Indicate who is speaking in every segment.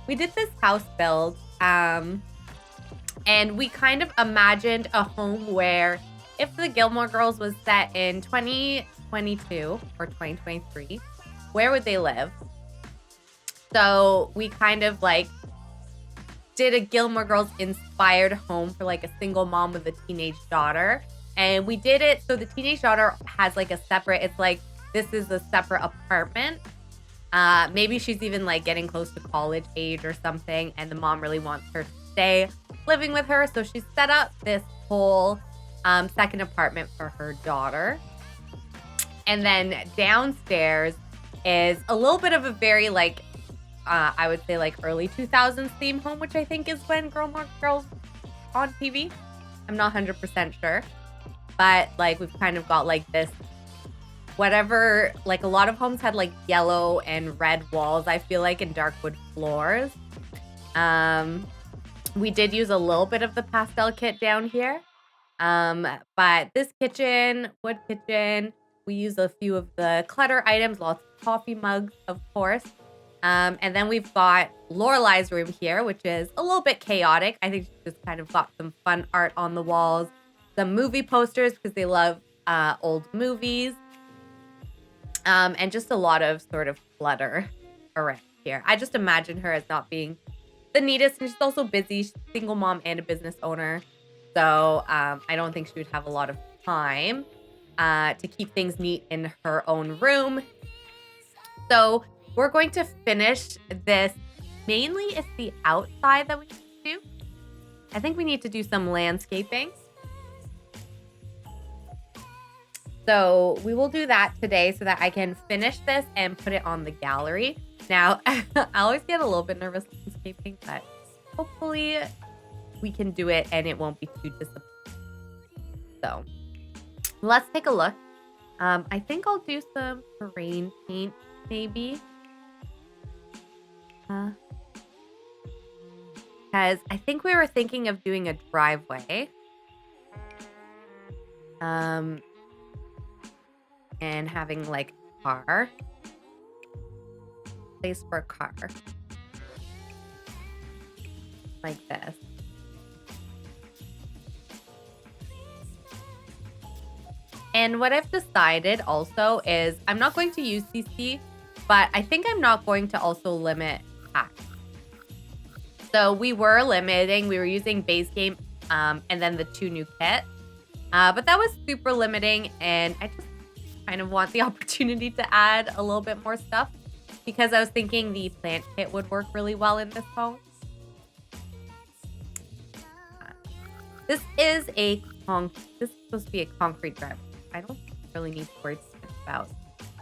Speaker 1: we did this house build, and we kind of imagined a home where if the Gilmore Girls was set in 2022 or 2023, where would they live? So we kind of like did a Gilmore Girls inspired home for like a single mom with a teenage daughter. And we did it so the teenage daughter has like a separate, it's like this is a separate apartment. Maybe she's even like getting close to college age or something, and the mom really wants her to stay living with her. So she set up this whole second apartment for her daughter. And then downstairs is a little bit of a very like, I would say like early 2000s theme home, which I think is when Gilmore Girls on TV. I'm not 100% sure. But like we've kind of got like this, whatever, like a lot of homes had like yellow and red walls, I feel like, and dark wood floors. We did use a little bit of the pastel kit down here. But this kitchen, wood kitchen, we use a few of the clutter items, lots of coffee mugs, of course. And then we've got Lorelai's room here, which is a little bit chaotic. I think she's just kind of got some fun art on the walls, some movie posters because they love old movies, and just a lot of sort of clutter around here. I just imagine her as not being the neatest, and she's also busy. She's a single mom and a business owner. So I don't think she would have a lot of time to keep things neat in her own room. So we're going to finish this. Mainly it's the outside that we need to do. I think we need to do some landscaping. So we will do that today so that I can finish this and put it on the gallery. Now, I always get a little bit nervous landscaping, but hopefully we can do it and it won't be too disappointing. So let's take a look. I think I'll do some terrain paint maybe. Because I think we were thinking of doing a driveway. And having like a car. Place for a car. Like this. And what I've decided also is I'm not going to use CC, but I think I'm not going to also limit packs. So we were limiting, we were using base game and then the 2 new kits. But that was super limiting, and I just kind of want the opportunity to add a little bit more stuff because I was thinking the plant kit would work really well in this home. This is supposed to be a concrete driveway. I don't really need to worry about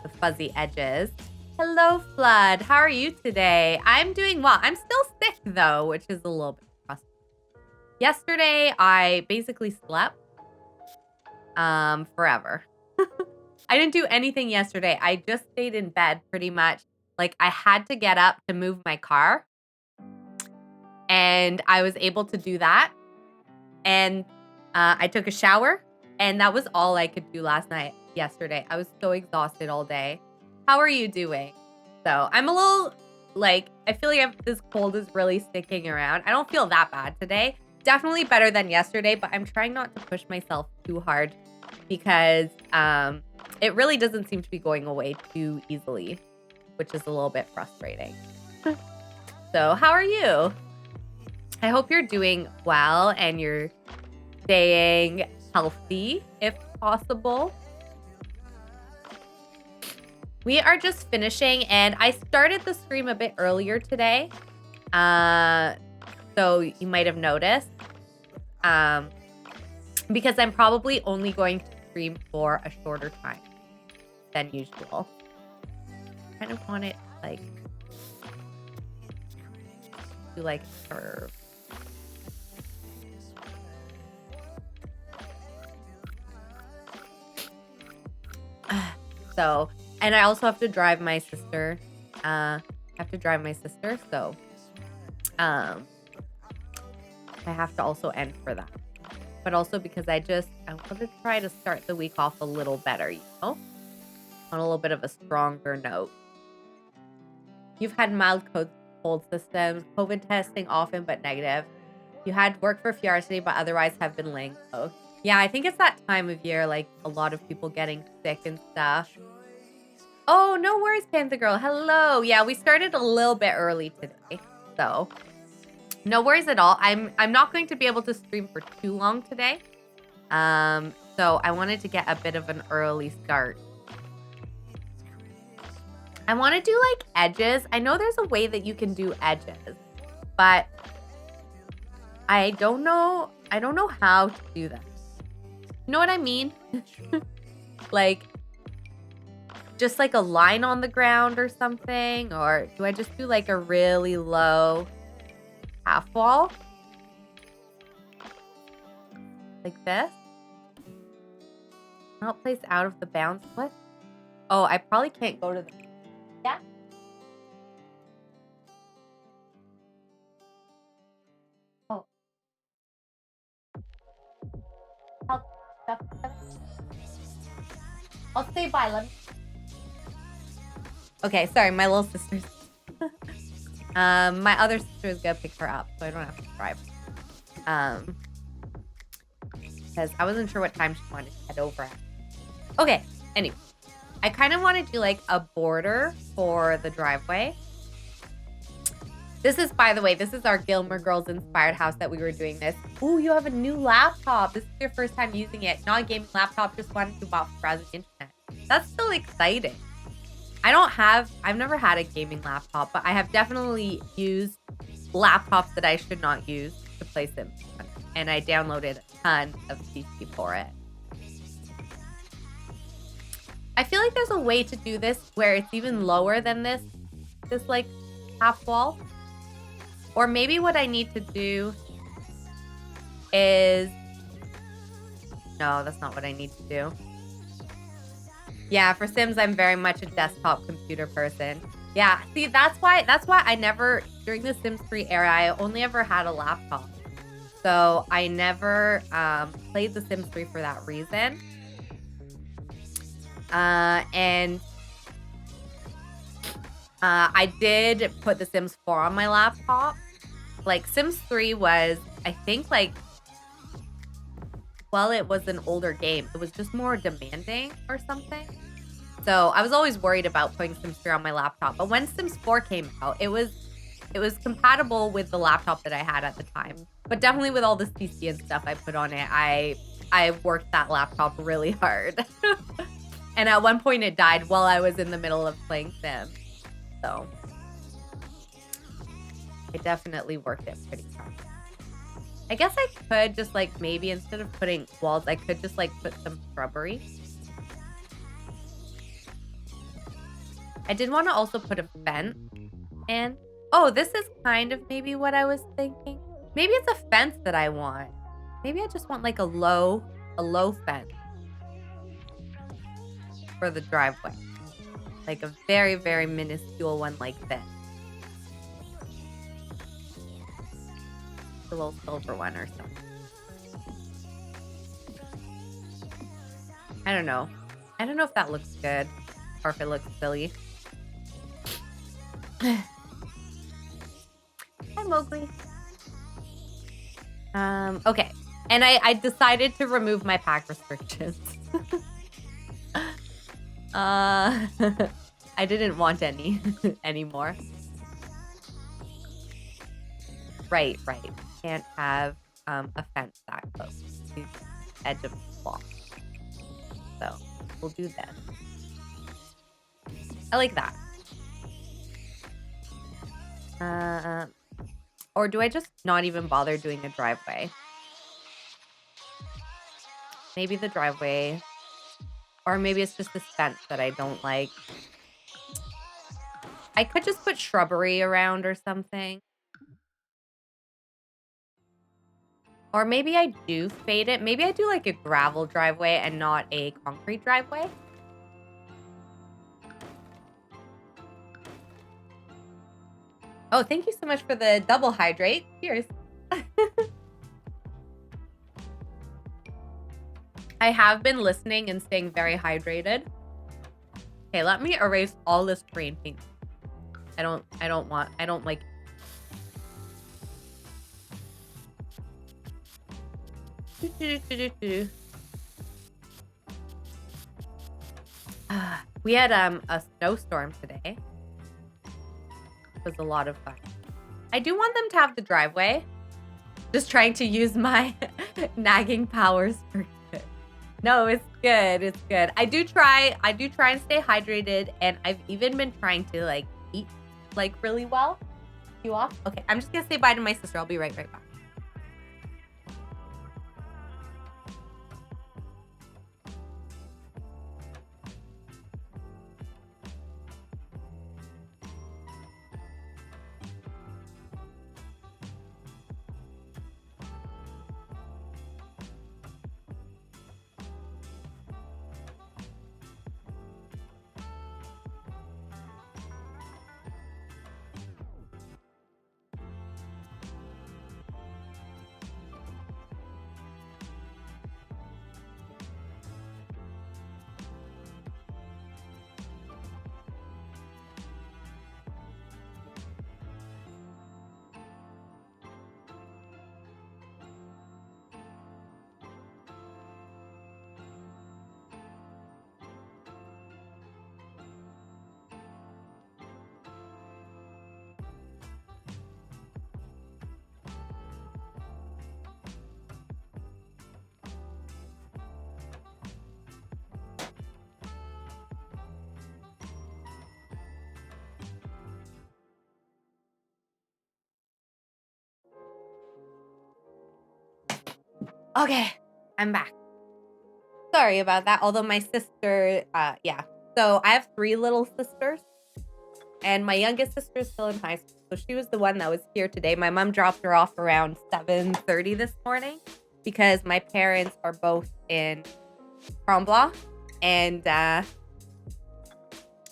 Speaker 1: the fuzzy edges. Hello, Flood. How are you today? I'm doing well. I'm still sick though, which is a little bit frustrating. Yesterday, I basically slept forever. I didn't do anything yesterday. I just stayed in bed pretty much. Like I had to get up to move my car. And I was able to do that. And I took a shower. And that was all I could do yesterday. I was so exhausted all day. How are you doing? So I'm a little like, I feel like this cold is really sticking around. I don't feel that bad today. Definitely better than yesterday, but I'm trying not to push myself too hard because it really doesn't seem to be going away too easily, which is a little bit frustrating. So how are you? I hope you're doing well and you're staying healthy if possible. We are just finishing, and I started the stream a bit earlier today. So you might have noticed. Because I'm probably only going to stream for a shorter time than usual. I kind of want it like to like curve. So, and I also have to drive my sister. So I have to also end for that. But also because I want to try to start the week off a little better, you know? On a little bit of a stronger note. You've had mild cold systems. COVID testing often, but negative. You had work for a few hours today, but otherwise have been laying low. Yeah, I think it's that time of year, like a lot of people getting sick and stuff. Oh, no worries, Panther Girl. Hello. Yeah, we started a little bit early today, so no worries at all. I'm not going to be able to stream for too long today. So I wanted to get a bit of an early start. I want to do like edges. I know there's a way that you can do edges, but I don't know how to do that. You know what I mean? Like just like a line on the ground or something, or do I just do like a really low half wall? Like this? Not place out of the bounds. What? Oh, I probably can't go to the... Yeah? Oh. Help. I'll say bye. Let me... Okay, sorry, my little sister's... my other sister is gonna pick her up, so I don't have to drive. Because I wasn't sure what time she wanted to head over at. Okay, anyway. I kind of want to do like a border for the driveway. This is, by the way, this is our Gilmore Girls inspired house that we were doing this. Ooh, you have a new laptop. This is your first time using it. Not a gaming laptop, just one to buy for browsing the internet. That's so exciting. I've never had a gaming laptop, but I have definitely used laptops that I should not use to play Sims. And I downloaded a ton of CC for it. I feel like there's a way to do this where it's even lower than this like half wall. Or maybe what I need to do is... No, that's not what I need to do. Yeah, for Sims, I'm very much a desktop computer person. Yeah, see, that's why I never, during the Sims 3 era, I only ever had a laptop. So I never played the Sims 3 for that reason. And I did put the Sims 4 on my laptop. Like, Sims 3 was, I think, like, well, it was an older game. It was just more demanding or something. So I was always worried about putting Sims 3 on my laptop. But when Sims 4 came out, it was compatible with the laptop that I had at the time. But definitely with all the CC and stuff I put on it, I worked that laptop really hard. And at one point it died while I was in the middle of playing Sims. So I definitely worked it pretty hard. I guess I could just like maybe instead of putting walls, I could just like put some shrubbery. I did want to also put a fence in. Oh, this is kind of maybe what I was thinking. Maybe it's a fence that I want. Maybe I just want like a low fence for the driveway. Like a very, very minuscule one like this. A little silver one or something. I don't know. I don't know if that looks good or if it looks silly. Hi, Mowgli. Okay. And I decided to remove my pack restrictions. I didn't want any anymore. Right. Can't have a fence that close to the edge of the block. So we'll do this. I like that. Or do I just not even bother doing a driveway? Maybe the driveway. Or maybe it's just this fence that I don't like. I could just put shrubbery around or something. Or maybe I do fade it. Maybe I do like a gravel driveway and not a concrete driveway. Oh, thank you so much for the double hydrate. Cheers. I have been listening and staying very hydrated. Okay, let me erase all this green paint. I don't like We had a snowstorm today. It was a lot of fun. I do want them to have the driveway. Just trying to use my nagging powers for good. No, it's good. It's good. I do try and stay hydrated, and I've even been trying to like eat like really well. You off? Okay, I'm just gonna say bye to my sister. I'll be right back. Okay, I'm back. Sorry about that. Although my sister, yeah. So I have 3 little sisters, and my youngest sister is still in high school. So she was the one that was here today. My mom dropped her off around 7:30 this morning because my parents are both in Tremblant, and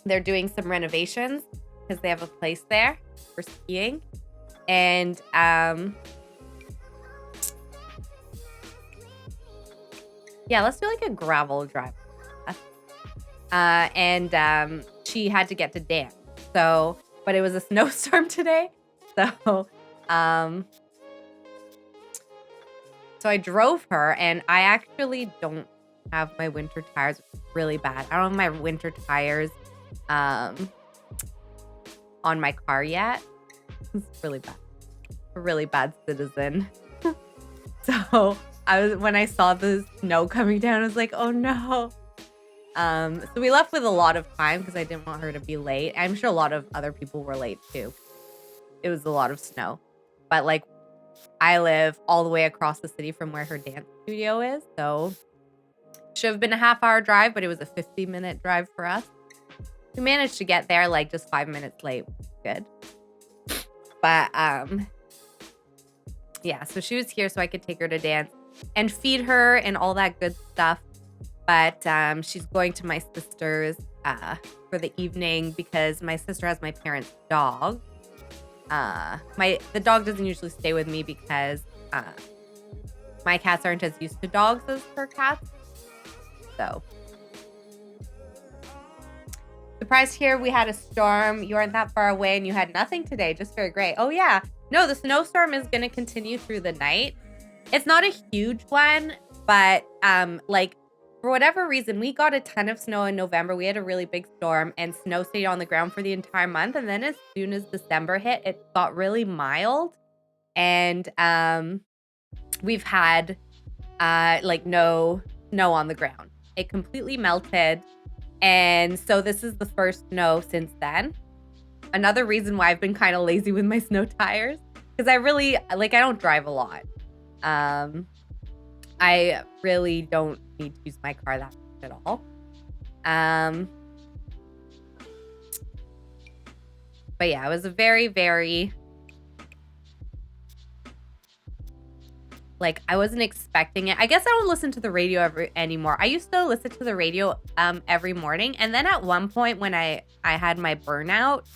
Speaker 1: they're doing some renovations because they have a place there for skiing. And yeah, let's do like a gravel drive. And she had to get to dance. So, but it was a snowstorm today. So I drove her, and I actually don't have my winter tires. It's really bad. I don't have my winter tires on my car yet. It's really bad. A really bad citizen. So when I saw the snow coming down, I was like, oh no. So we left with a lot of time because I didn't want her to be late. I'm sure a lot of other people were late too. It was a lot of snow. But like, I live all the way across the city from where her dance studio is. So should have been a half-hour drive, but it was a 50-minute drive for us. We managed to get there like just 5 minutes late. Good. But yeah, so she was here so I could take her to dance and feed her and all that good stuff. But she's going to my sister's for the evening because my sister has my parents' dog. The dog doesn't usually stay with me because my cats aren't as used to dogs as her cats. So surprised here we had a storm. You aren't that far away and you had nothing today. Just very great. Oh yeah. No, the snowstorm is going to continue through the night. It's not a huge one, but like for whatever reason, we got a ton of snow in November. We had a really big storm and snow stayed on the ground for the entire month. And then as soon as December hit, it got really mild. And we've had like no snow on the ground. It completely melted. And so this is the first snow since then. Another reason why I've been kind of lazy with my snow tires, because I don't drive a lot. I really don't need to use my car that much at all. But yeah, it was a very, very, like, I wasn't expecting it. I guess I don't listen to the radio anymore. I used to listen to the radio every morning. And then at one point when I had my burnout,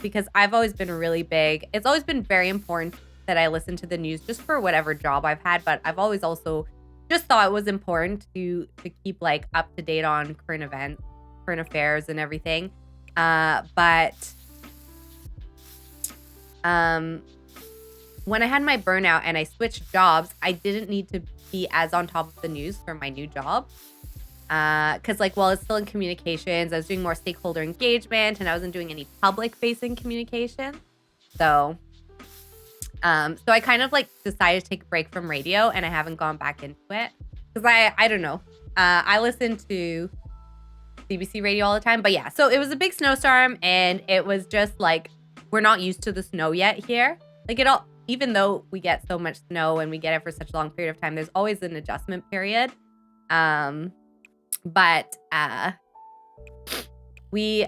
Speaker 1: because I've always been really big. It's always been very important that I listen to the news just for whatever job I've had. But I've always also just thought it was important to keep like up to date on current events, current affairs and everything. But when I had my burnout and I switched jobs, I didn't need to be as on top of the news for my new job. Because like, while it's still in communications, I was doing more stakeholder engagement and I wasn't doing any public facing communication. So I kind of like decided to take a break from radio and I haven't gone back into it. Because I don't know. I listen to CBC radio all the time. But yeah, so it was a big snowstorm and it was just like, we're not used to the snow yet here. Like even though we get so much snow and we get it for such a long period of time, there's always an adjustment period. But we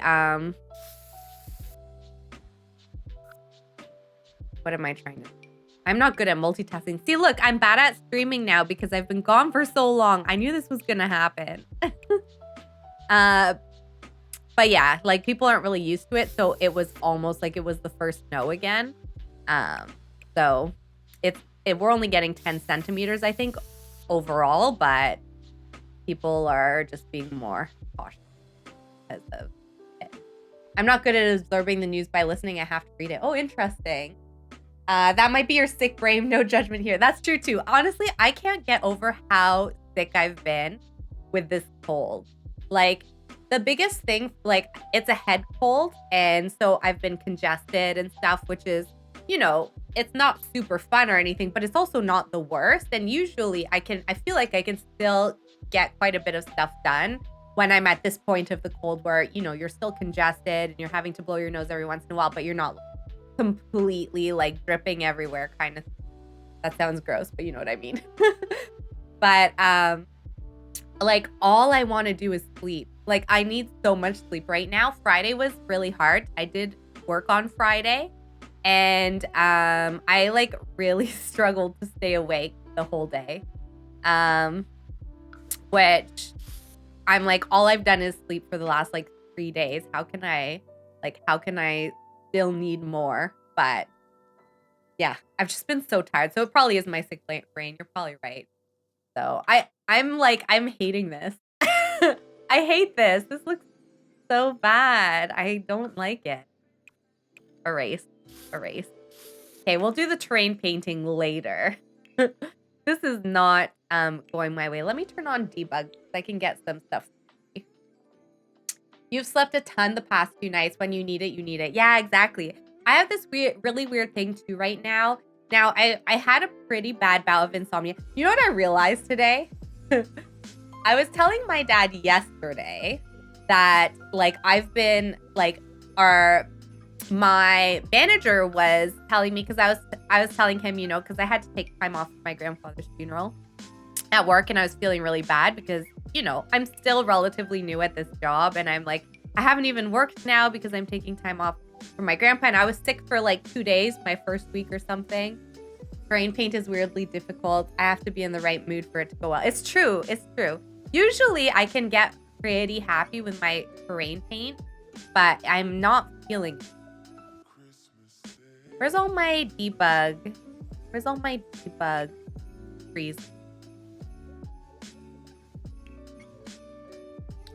Speaker 1: what am I trying to do? I'm not good at multitasking. See, look, I'm bad at streaming now because I've been gone for so long. I knew this was gonna happen. But yeah, like people aren't really used to it, so it was almost like it was the first snow again. So we're only getting 10 centimeters, I think, overall, but people are just being more cautious because of it. I'm not good at absorbing the news by listening. I have to read it. Oh, interesting. That might be your sick brain. No judgment here. That's true too. Honestly, I can't get over how sick I've been with this cold. Like, the biggest thing, like, it's a head cold, and so I've been congested and stuff, which is, you know, it's not super fun or anything, but it's also not the worst. And usually I feel like I can still get quite a bit of stuff done when I'm at this point of the cold where, you know, you're still congested and you're having to blow your nose every once in a while, but you're not completely like dripping everywhere kind of. That sounds gross, but you know what I mean. But like all I want to do is sleep. Like I need so much sleep right now. Friday was really hard. I did work on Friday and I like really struggled to stay awake the whole day. Which I'm like, all I've done is sleep for the last like 3 days. How can I still need more? But yeah, I've just been so tired. So it probably is my sick brain. You're probably right. So I'm hating this. I hate this. This looks so bad. I don't like it. Erase. Okay, we'll do the terrain painting later. This is not going my way. Let me turn on debug so I can get some stuff. You've slept a ton the past few nights. When you need it, you need it. Yeah, exactly. I have this really weird thing too right now. Now, I had a pretty bad bout of insomnia. You know what I realized today? I was telling my dad yesterday that like I've been like my manager was telling me, because I was telling him, you know, because I had to take time off for my grandfather's funeral at work, and I was feeling really bad because, you know, I'm still relatively new at this job, and I'm like, I haven't even worked now because I'm taking time off for my grandpa, and I was sick for like 2 days, my first week or something. Terrain paint is weirdly difficult. I have to be in the right mood for it to go well. It's true. Usually I can get pretty happy with my terrain paint, but I'm not feeling it. Where's all my debug trees?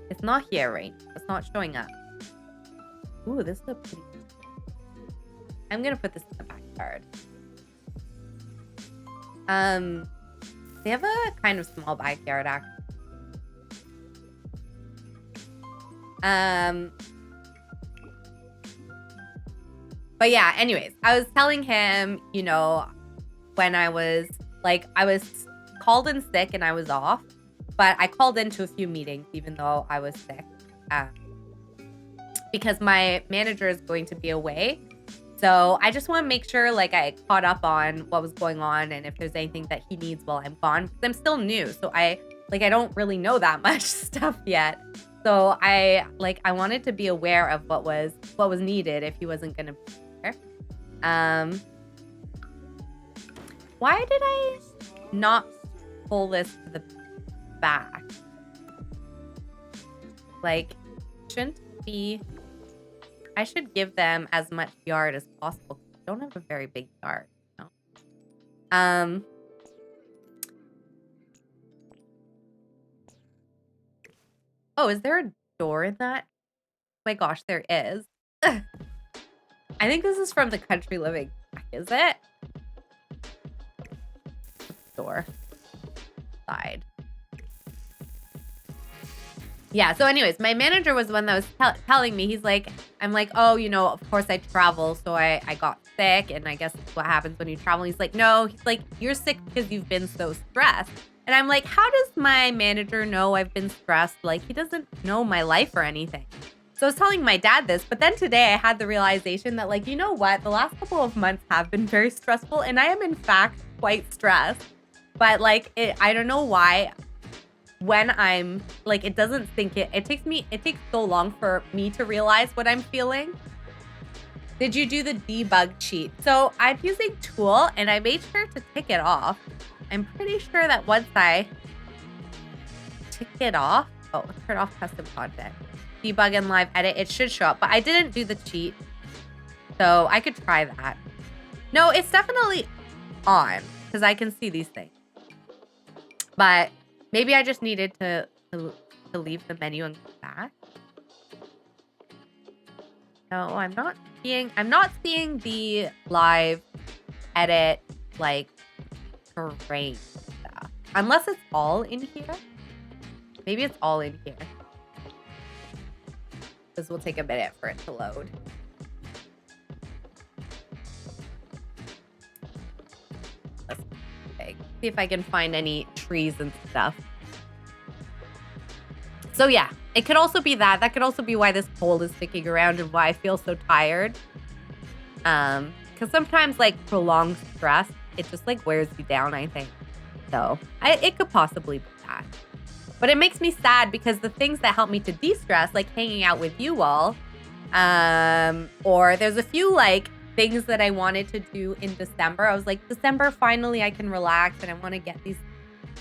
Speaker 1: It's not here, right? It's not showing up. Ooh, this is a pretty... I'm gonna put this in the backyard. They have a kind of small backyard, actually. But yeah, anyways, I was telling him, you know, when I was called in sick and I was off, but I called into a few meetings even though I was sick, because my manager is going to be away. So I just want to make sure like I caught up on what was going on and if there's anything that he needs while I'm gone, because I'm still new. So I don't really know that much stuff yet. So I wanted to be aware of what was needed if he wasn't going to be there. Why did I not pull this to the back? Like, shouldn't be... I should give them as much yard as possible. I don't have a very big yard. No. Oh, is there a door in that? Oh my gosh, there is. I think this is from the country living pack, is it? door side. Yeah, so anyways, my manager was the one that was telling me, he's like, I'm like, oh, you know, of course I travel, so I got sick, and I guess that's what happens when you travel. He's like, no, he's like, you're sick because you've been so stressed. And I'm like, how does my manager know I've been stressed? Like, he doesn't know my life or anything. So I was telling my dad this, but then today I had the realization that, like, you know what? The last couple of months have been very stressful, and I am in fact quite stressed. But like, I don't know why. When I'm like, it doesn't sink it. It takes so long for me to realize what I'm feeling. Did you do the debug cheat? So I'm using Tool and I made sure to tick it off. I'm pretty sure that once I tick it off, oh, turn off custom content, debug and live edit, it should show up, but I didn't do the cheat. So I could try that. No, it's definitely on because I can see these things. But maybe I just needed to leave the menu and go back. No, I'm not seeing the live edit like terrain stuff. Unless it's all in here. Maybe it's all in here. This will take a minute for it to load. Let's see if I can find any trees and stuff. So yeah, it could also be that. That could also be why this poll is sticking around and why I feel so tired. Because sometimes like prolonged stress, it just like wears you down, I think. So it could possibly be that. But it makes me sad because the things that help me to de-stress, like hanging out with you all, or there's a few like things that I wanted to do in December. I was like, December, finally I can relax and I want to get these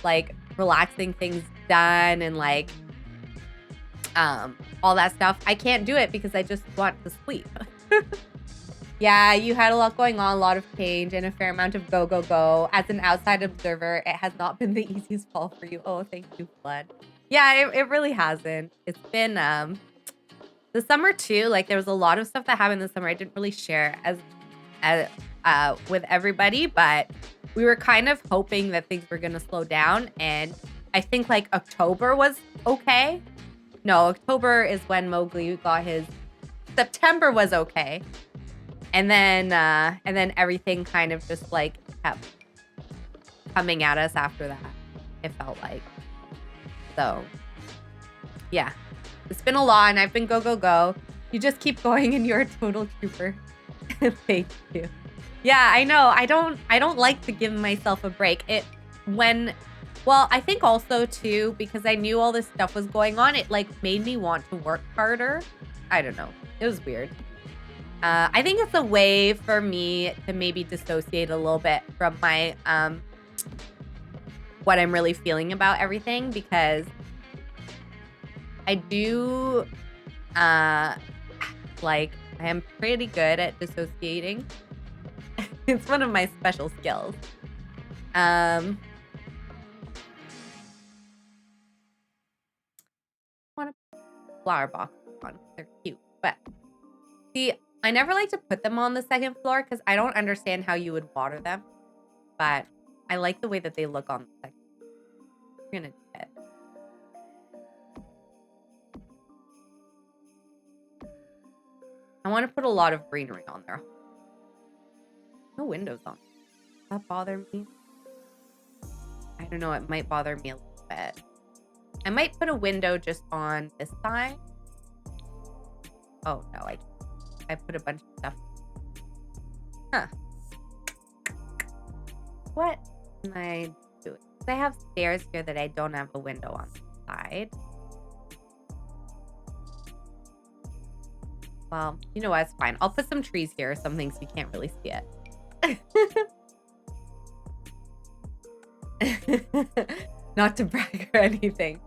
Speaker 1: like relaxing things done and like all that stuff. I can't do it because I just want to sleep. Yeah, you had a lot going on, a lot of change, and a fair amount of go, go, go. As an outside observer, it has not been the easiest fall for you. Oh, thank you, Flood. Yeah, it really hasn't. It's been the summer too. Like there was a lot of stuff that happened this summer. I didn't really share as with everybody, but we were kind of hoping that things were gonna slow down. And I think like October was okay. No, October is when Mowgli got his. September was okay. And then everything kind of just like kept coming at us after that. It felt like. So, yeah. It's been a lot and I've been go, go, go. You just keep going and you're a total trooper. Thank you. Yeah, I know. I don't like to give myself a break. Well, I think also too, because I knew all this stuff was going on, it like made me want to work harder. I don't know. It was weird. I think it's a way for me to maybe dissociate a little bit from my, what I'm really feeling about everything, because I do, like, I am pretty good at dissociating. It's one of my special skills. Want to put flower boxes on. They're cute, but see, I never like to put them on the second floor because I don't understand how you would water them. But I like the way that they look on the second floor. We're gonna do it. I want to put a lot of greenery on there. No windows on. Does that bother me? I don't know. It might bother me a little bit. I might put a window just on this side. Oh, no. I put a bunch of stuff. Huh. What am I doing? I have stairs here that I don't have a window on the side. Well, you know what? It's fine. I'll put some trees here, some things you can't really see it. Not to brag or anything.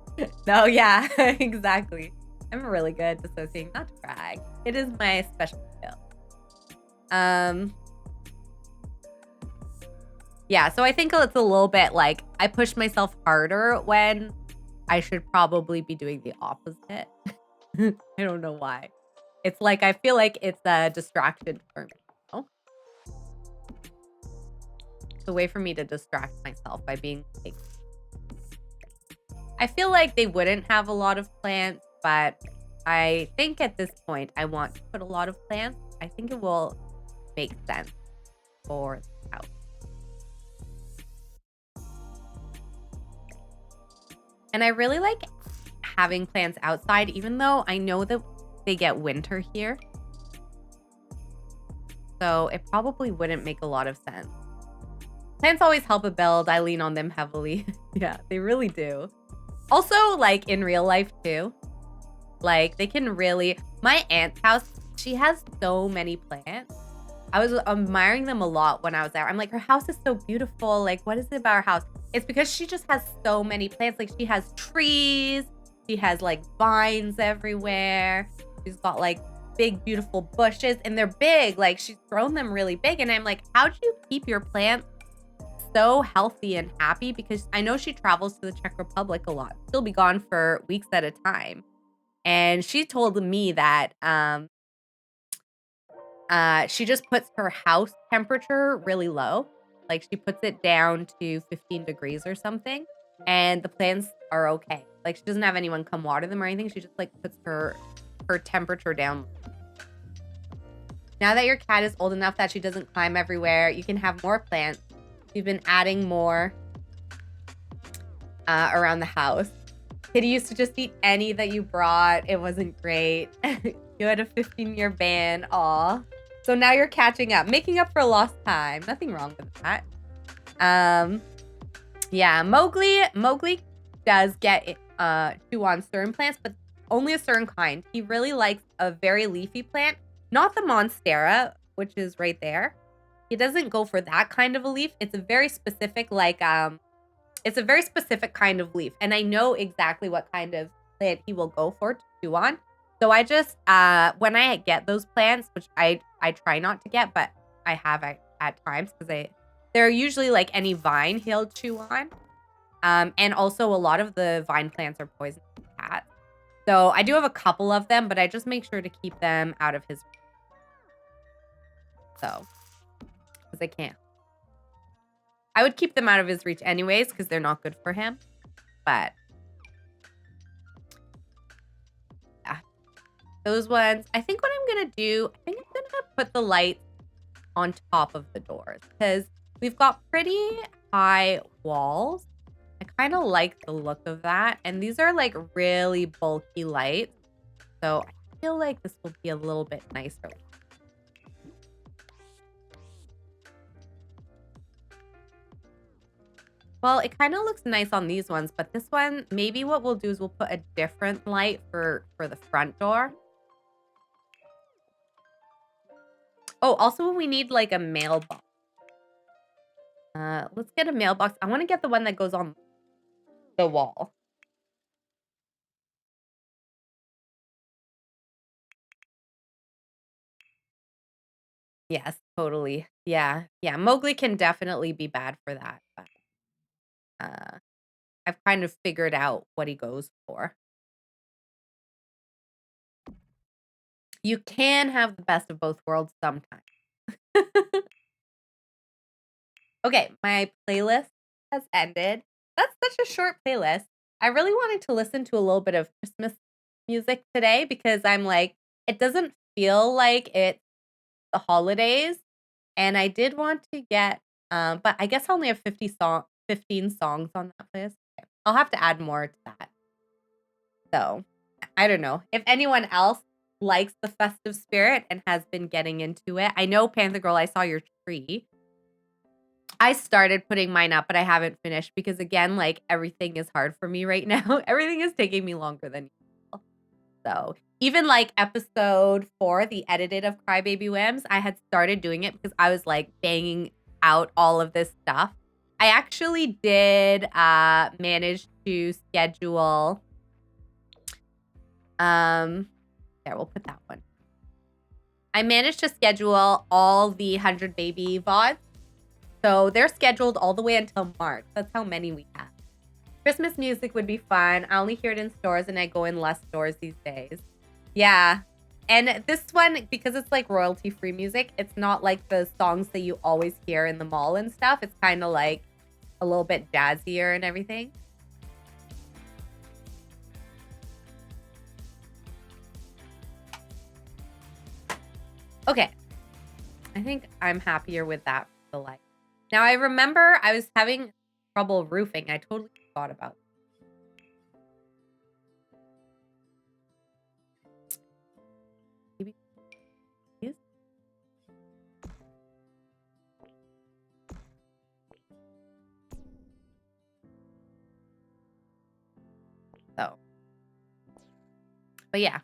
Speaker 1: No, yeah, exactly. I'm really good at dissociating, not to brag. It is my special skill. Yeah, so I think it's a little bit like I push myself harder when I should probably be doing the opposite. I don't know why. It's like I feel like it's a distraction for me. Oh. It's a way for me to distract myself by being like, I feel like they wouldn't have a lot of plants, but I think at this point I want to put a lot of plants. I think it will make sense for the house. And I really like having plants outside, even though I know that they get winter here. So it probably wouldn't make a lot of sense. Plants always help a build. I lean on them heavily. Yeah, they really do. Also, like in real life too. Like they can really, my aunt's house, she has so many plants. I was admiring them a lot when I was there. I'm like, her house is so beautiful. Like, what is it about her house? It's because she just has so many plants. Like she has trees. She has like vines everywhere. She's got like big, beautiful bushes and they're big. Like she's grown them really big. And I'm like, how do you keep your plants so healthy and happy? Because I know she travels to the Czech Republic a lot. She'll be gone for weeks at a time. And she told me that she just puts her house temperature really low. Like she puts it down to 15 degrees or something. And the plants are okay. Like she doesn't have anyone come water them or anything. She just like puts her temperature down. Now that your cat is old enough that she doesn't climb everywhere, you can have more plants. We've been adding more around the house. Kitty used to just eat any that you brought. It wasn't great. You had a 15-year ban. Aw. So now you're catching up, making up for lost time. Nothing wrong with that. Yeah, Mowgli does get chew on certain plants, but only a certain kind. He really likes a very leafy plant, not the Monstera, which is right there. He doesn't go for that kind of a leaf. It's a very specific, like, it's a very specific kind of leaf. And I know exactly what kind of plant he will go for to chew on. So I just, when I get those plants, which I try not to get, but I have at times because they're usually like any vine he'll chew on. And also a lot of the vine plants are poisonous to cats. So I do have a couple of them, but I just make sure to keep them out of his reach. So, because I can't. I would keep them out of his reach anyways, because they're not good for him. But yeah, those ones. I think what I'm going to do, I think I'm going to put the lights on top of the doors because we've got pretty high walls. I kind of like the look of that. And these are like really bulky lights. So I feel like this will be a little bit nicer. Well, it kind of looks nice on these ones, but this one, maybe what we'll do is we'll put a different light for the front door. Oh, also we need like a mailbox. Let's get a mailbox. I want to get the one that goes on the wall. Yes, totally. Yeah. Yeah. Mowgli can definitely be bad for that. But I've kind of figured out what he goes for. You can have the best of both worlds sometimes. Okay, my playlist has ended. That's such a short playlist. I really wanted to listen to a little bit of Christmas music today because I'm like, it doesn't feel like it's the holidays. And I did want to get, but I guess I only have 15 songs on that list. Okay. I'll have to add more to that. So, I don't know. If anyone else likes the festive spirit and has been getting into it, I know Panther Girl, I saw your tree. I started putting mine up, but I haven't finished because again, like everything is hard for me right now. Everything is taking me longer than usual. So even like episode 4, the edited of Crybaby Whims, I had started doing it because I was like banging out all of this stuff. I actually did manage to schedule. There, we'll put that one. I managed to schedule all the 100 Baby VODs. So they're scheduled all the way until March. That's how many we have. Christmas music would be fun. I only hear it in stores and I go in less stores these days. Yeah. And this one, because it's like royalty-free music, it's not like the songs that you always hear in the mall and stuff. It's kind of like a little bit jazzier and everything. Okay. I think I'm happier with that for the light. Now, I remember I was having trouble roofing. I totally forgot about it. Maybe. So. But yeah.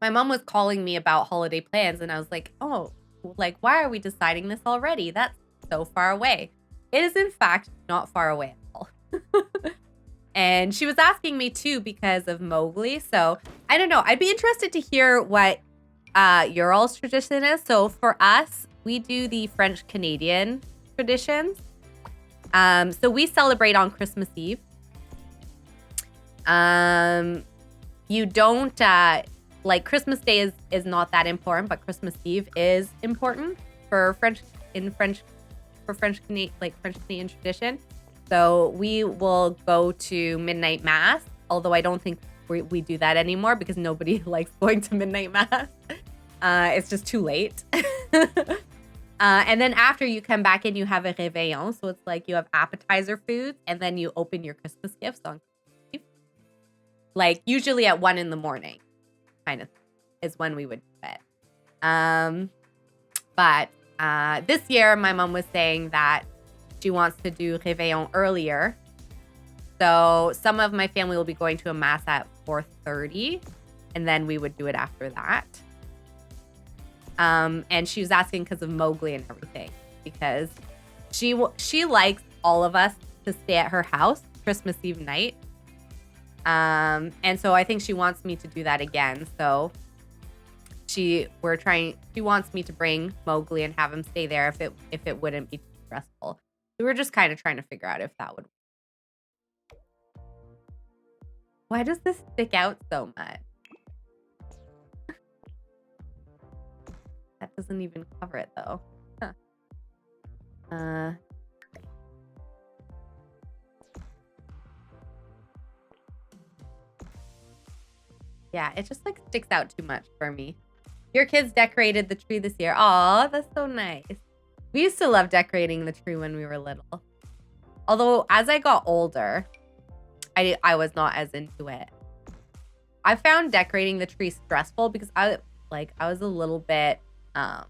Speaker 1: My mom was calling me about holiday plans, and I was like, oh, like, why are we deciding this already? That's so far away. It is, in fact, not far away at all. And she was asking me, too, because of Mowgli. So, I don't know. I'd be interested to hear what your all's tradition is. So, for us, we do the French-Canadian traditions. So, we celebrate on Christmas Eve. You don't... Christmas Day is not that important, but Christmas Eve is important for French Canadian tradition. So we will go to midnight mass, although I don't think we do that anymore because nobody likes going to midnight mass. It's just too late. And then after you come back and you have a réveillon, so it's like you have appetizer foods and then you open your Christmas gifts on Christmas Eve. Like usually at 1 in the morning. Kind of is when we would do it. But this year, my mom was saying that she wants to do Réveillon earlier. So some of my family will be going to a mass at 4:30, and then we would do it after that. And she was asking because of Mowgli and everything, because she likes all of us to stay at her house Christmas Eve night. And so I think she wants me to do that again. So she wants me to bring Mowgli and have him stay there if it wouldn't be too stressful. So we're just kind of trying to figure out if that would work. Why does this stick out so much? That doesn't even cover it though. Huh. Yeah, it just like sticks out too much for me. Your kids decorated the tree this year. Aw, that's so nice. We used to love decorating the tree when we were little. Although as I got older, I was not as into it. I found decorating the tree stressful because I was a little bit of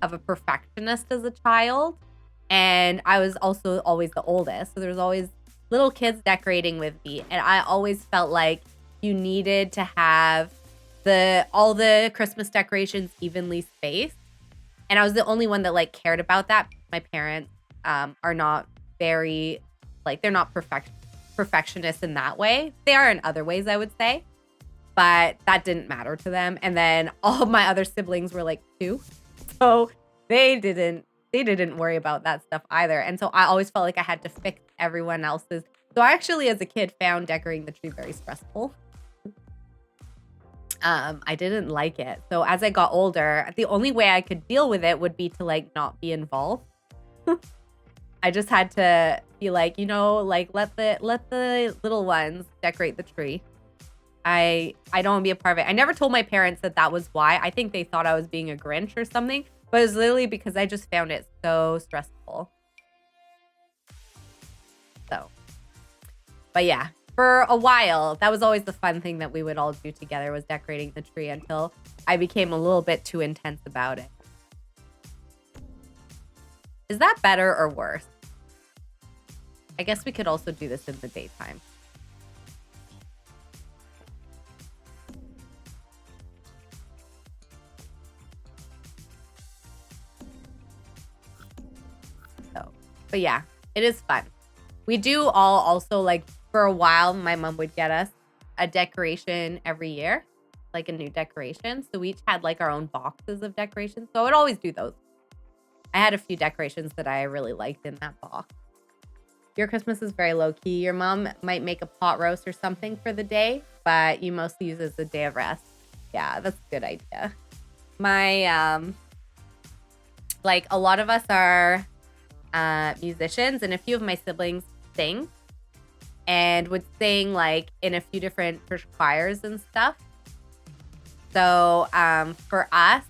Speaker 1: a perfectionist as a child. And I was also always the oldest. So there was always little kids decorating with me. And I always felt like you needed to have all the Christmas decorations evenly spaced. And I was the only one that like cared about that. My parents are not very they're not perfectionists in that way. They are in other ways, I would say. But that didn't matter to them. And then all of my other siblings were like 2. So they didn't worry about that stuff either. And so I always felt like I had to fix everyone else's. So I actually, as a kid, found decorating the tree very stressful. I didn't like it. So as I got older, the only way I could deal with it would be to like not be involved. I just had to be like, let the little ones decorate the tree. I don't want to be a part of it. I never told my parents that was why. I think they thought I was being a Grinch or something, but it was literally because I just found it so stressful. So, but yeah. For a while, that was always the fun thing that we would all do together was decorating the tree until I became a little bit too intense about it. Is that better or worse? I guess we could also do this in the daytime. So, but yeah, it is fun. We do all also like for a while, my mom would get us a decoration every year, like a new decoration. So we each had like our own boxes of decorations. So I would always do those. I had a few decorations that I really liked in that box. Your Christmas is very low key. Your mom might make a pot roast or something for the day, but you mostly use it as a day of rest. Yeah, that's a good idea. My, like a lot of us are musicians, and a few of my siblings sing and would sing like in a few different church choirs and stuff. So for us,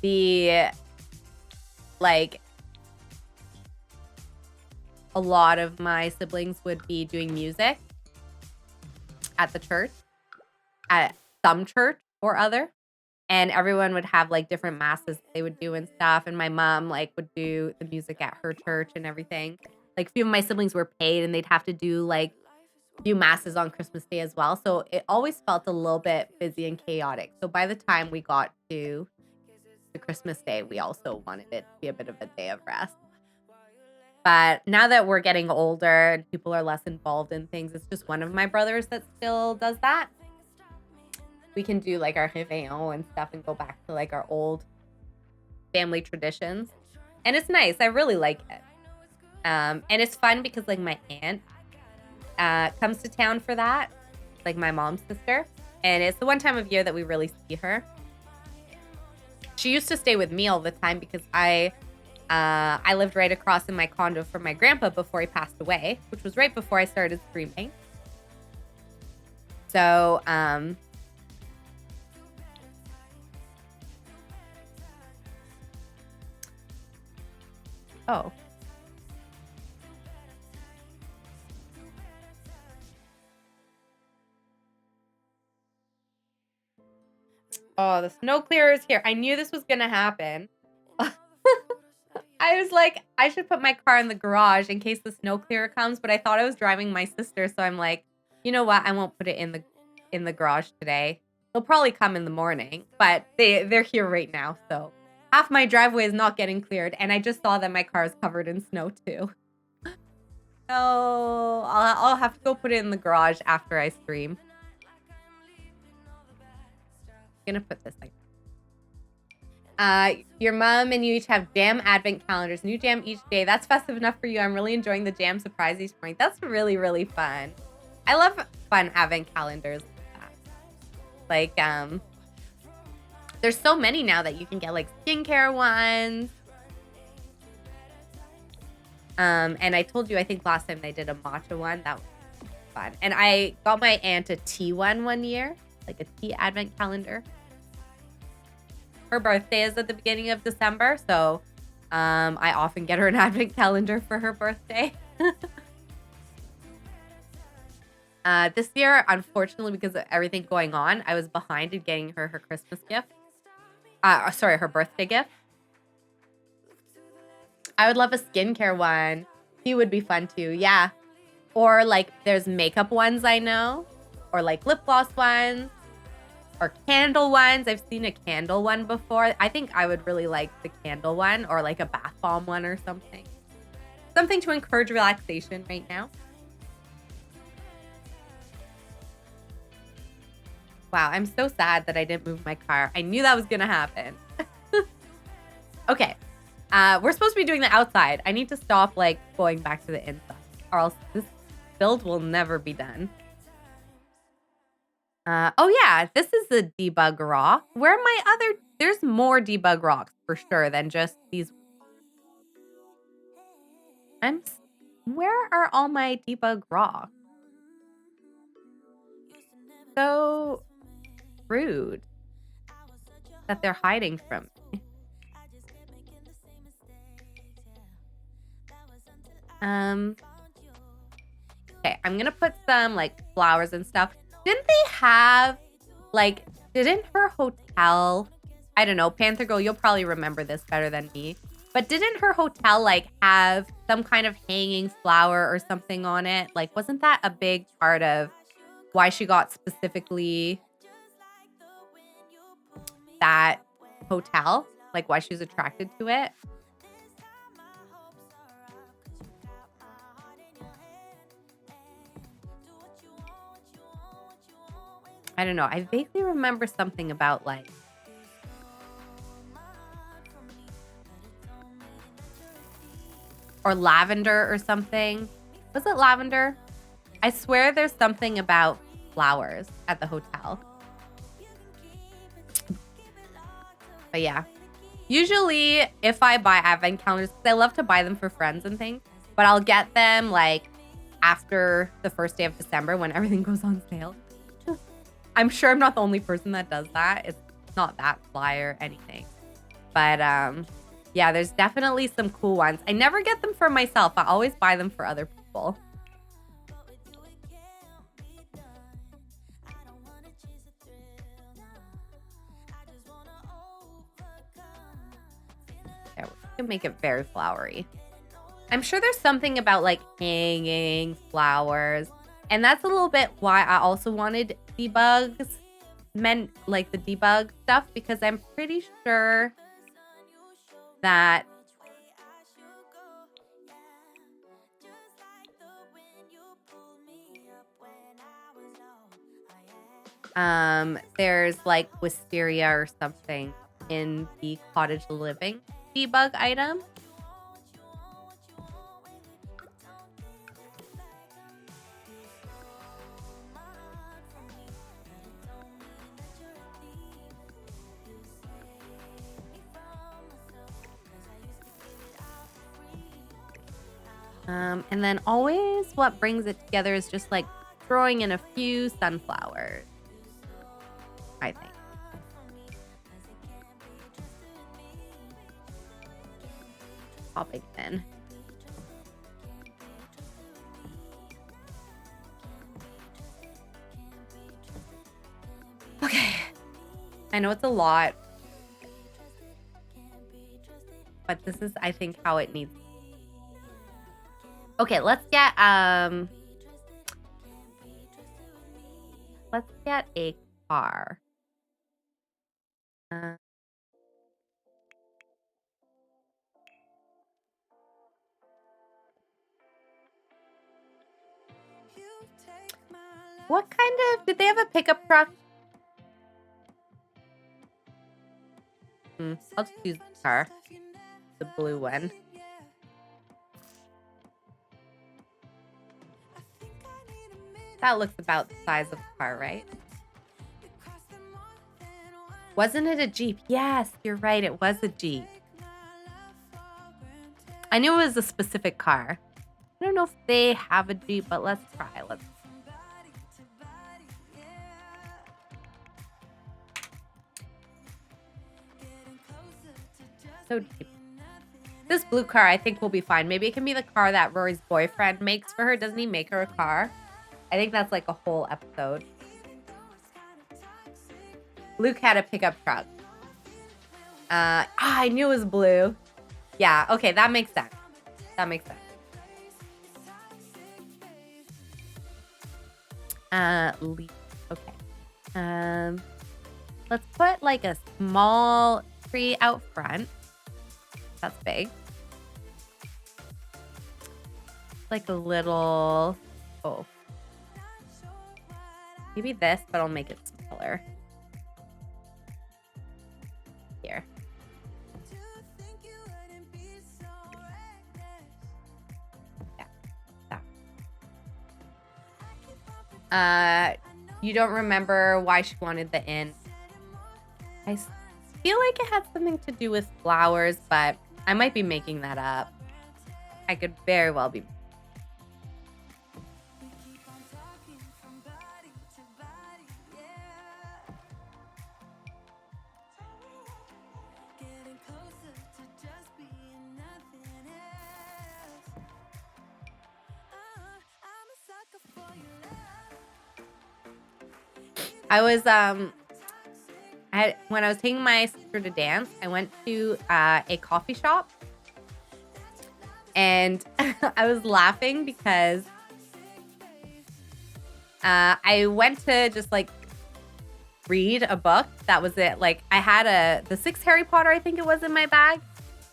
Speaker 1: a lot of my siblings would be doing music at the church, at some church or other. And everyone would have like different masses they would do and stuff. And my mom like would do the music at her church and everything. Like a few of my siblings were paid and they'd have to do like a few masses on Christmas Day as well. So it always felt a little bit busy and chaotic. So by the time we got to Christmas Day, we also wanted it to be a bit of a day of rest. But now that we're getting older and people are less involved in things, it's just one of my brothers that still does that. We can do like our réveillon and stuff and go back to like our old family traditions. And it's nice. I really like it. And it's fun because like my aunt comes to town for that, like my mom's sister. And it's the one time of year that we really see her. She used to stay with me all the time because I lived right across in my condo from my grandpa before he passed away, which was right before I started streaming. So, oh. Oh, the snow clearer is here. I knew this was going to happen. I was like, I should put my car in the garage in case the snow clearer comes, but I thought I was driving my sister, so I'm like, you know what? I won't put it in the garage today. They'll probably come in the morning, but they're here right now, so half my driveway is not getting cleared, and I just saw that my car is covered in snow too. So I'll have to go put it in the garage after I stream. I'm gonna put this like your mom and you each have jam advent calendars. New jam each day. That's festive enough for you. I'm really enjoying the jam surprise each morning. That's really, really fun. I love fun advent calendars like that. Like, there's so many now that you can get like skincare ones. And I told you, I think last time they did a matcha one. That was fun. And I got my aunt a tea one year, like a tea advent calendar. Her birthday is at the beginning of December, so I often get her an advent calendar for her birthday. This year, unfortunately, because of everything going on, I was behind in getting her Christmas gift. Sorry, her birthday gift. I would love a skincare one. He would be fun too, yeah. Or like there's makeup ones I know, or like lip gloss ones. Or candle ones. I've seen a candle one before. I think I would really like the candle one or like a bath bomb one or something. Something to encourage relaxation right now. Wow, I'm so sad that I didn't move my car. I knew that was going to happen. Okay. We're supposed to be doing the outside. I need to stop like going back to the inside or else this build will never be done. Oh yeah, this is the debug rock. Where are my other... There's more debug rocks for sure than just these. Where are all my debug rocks? So rude that they're hiding from me. Okay, I'm gonna put some like flowers and stuff. Didn't they have, like, didn't her hotel, I don't know, Panther Girl, you'll probably remember this better than me, but didn't her hotel, like, have some kind of hanging flower or something on it? Like, wasn't that a big part of why she got specifically that hotel? Like, why she was attracted to it? I don't know. I vaguely remember something about like or lavender or something. Was it lavender? I swear there's something about flowers at the hotel. But yeah. Usually, if I buy advent calendars, because I love to buy them for friends and things, but I'll get them like after the first day of December when everything goes on sale. I'm sure I'm not the only person that does that. It's not that fly or anything. But yeah, there's definitely some cool ones. I never get them for myself. I always buy them for other people. There, we can make it very flowery. I'm sure there's something about like hanging flowers. And that's a little bit why I also wanted debugs, like the debug stuff, because I'm pretty sure that there's like wisteria or something in the cottage living debug item. And then always what brings it together is just like throwing in a few sunflowers, I think. Popping in. Okay. I know it's a lot, but this is, I think, how it needs to be. Okay, let's get a car. What kind of, did they have a pickup truck? I'll just use the car, the blue one. That looks about the size of the car, right? Wasn't it a Jeep? Yes, you're right. It was a Jeep. I knew it was a specific car. I don't know if they have a Jeep, but let's try. Let's. So deep. This blue car, I think, will be fine. Maybe it can be the car that Rory's boyfriend makes for her. Doesn't he make her a car? I think that's like a whole episode. Luke had a pickup truck. I knew it was blue. Yeah, okay, that makes sense. That makes sense. Leaf. Okay. Let's put like a small tree out front. That's big. Like a little, oh. Maybe this, but I'll make it smaller. Here. Yeah. That. You don't remember why she wanted the inn. I feel like it had something to do with flowers, but I might be making that up. I could very well be. I was when I was taking my sister to dance, I went to a coffee shop, and I was laughing because I went to just like read a book. That was it. Like I had the 6th Harry Potter, I think it was, in my bag.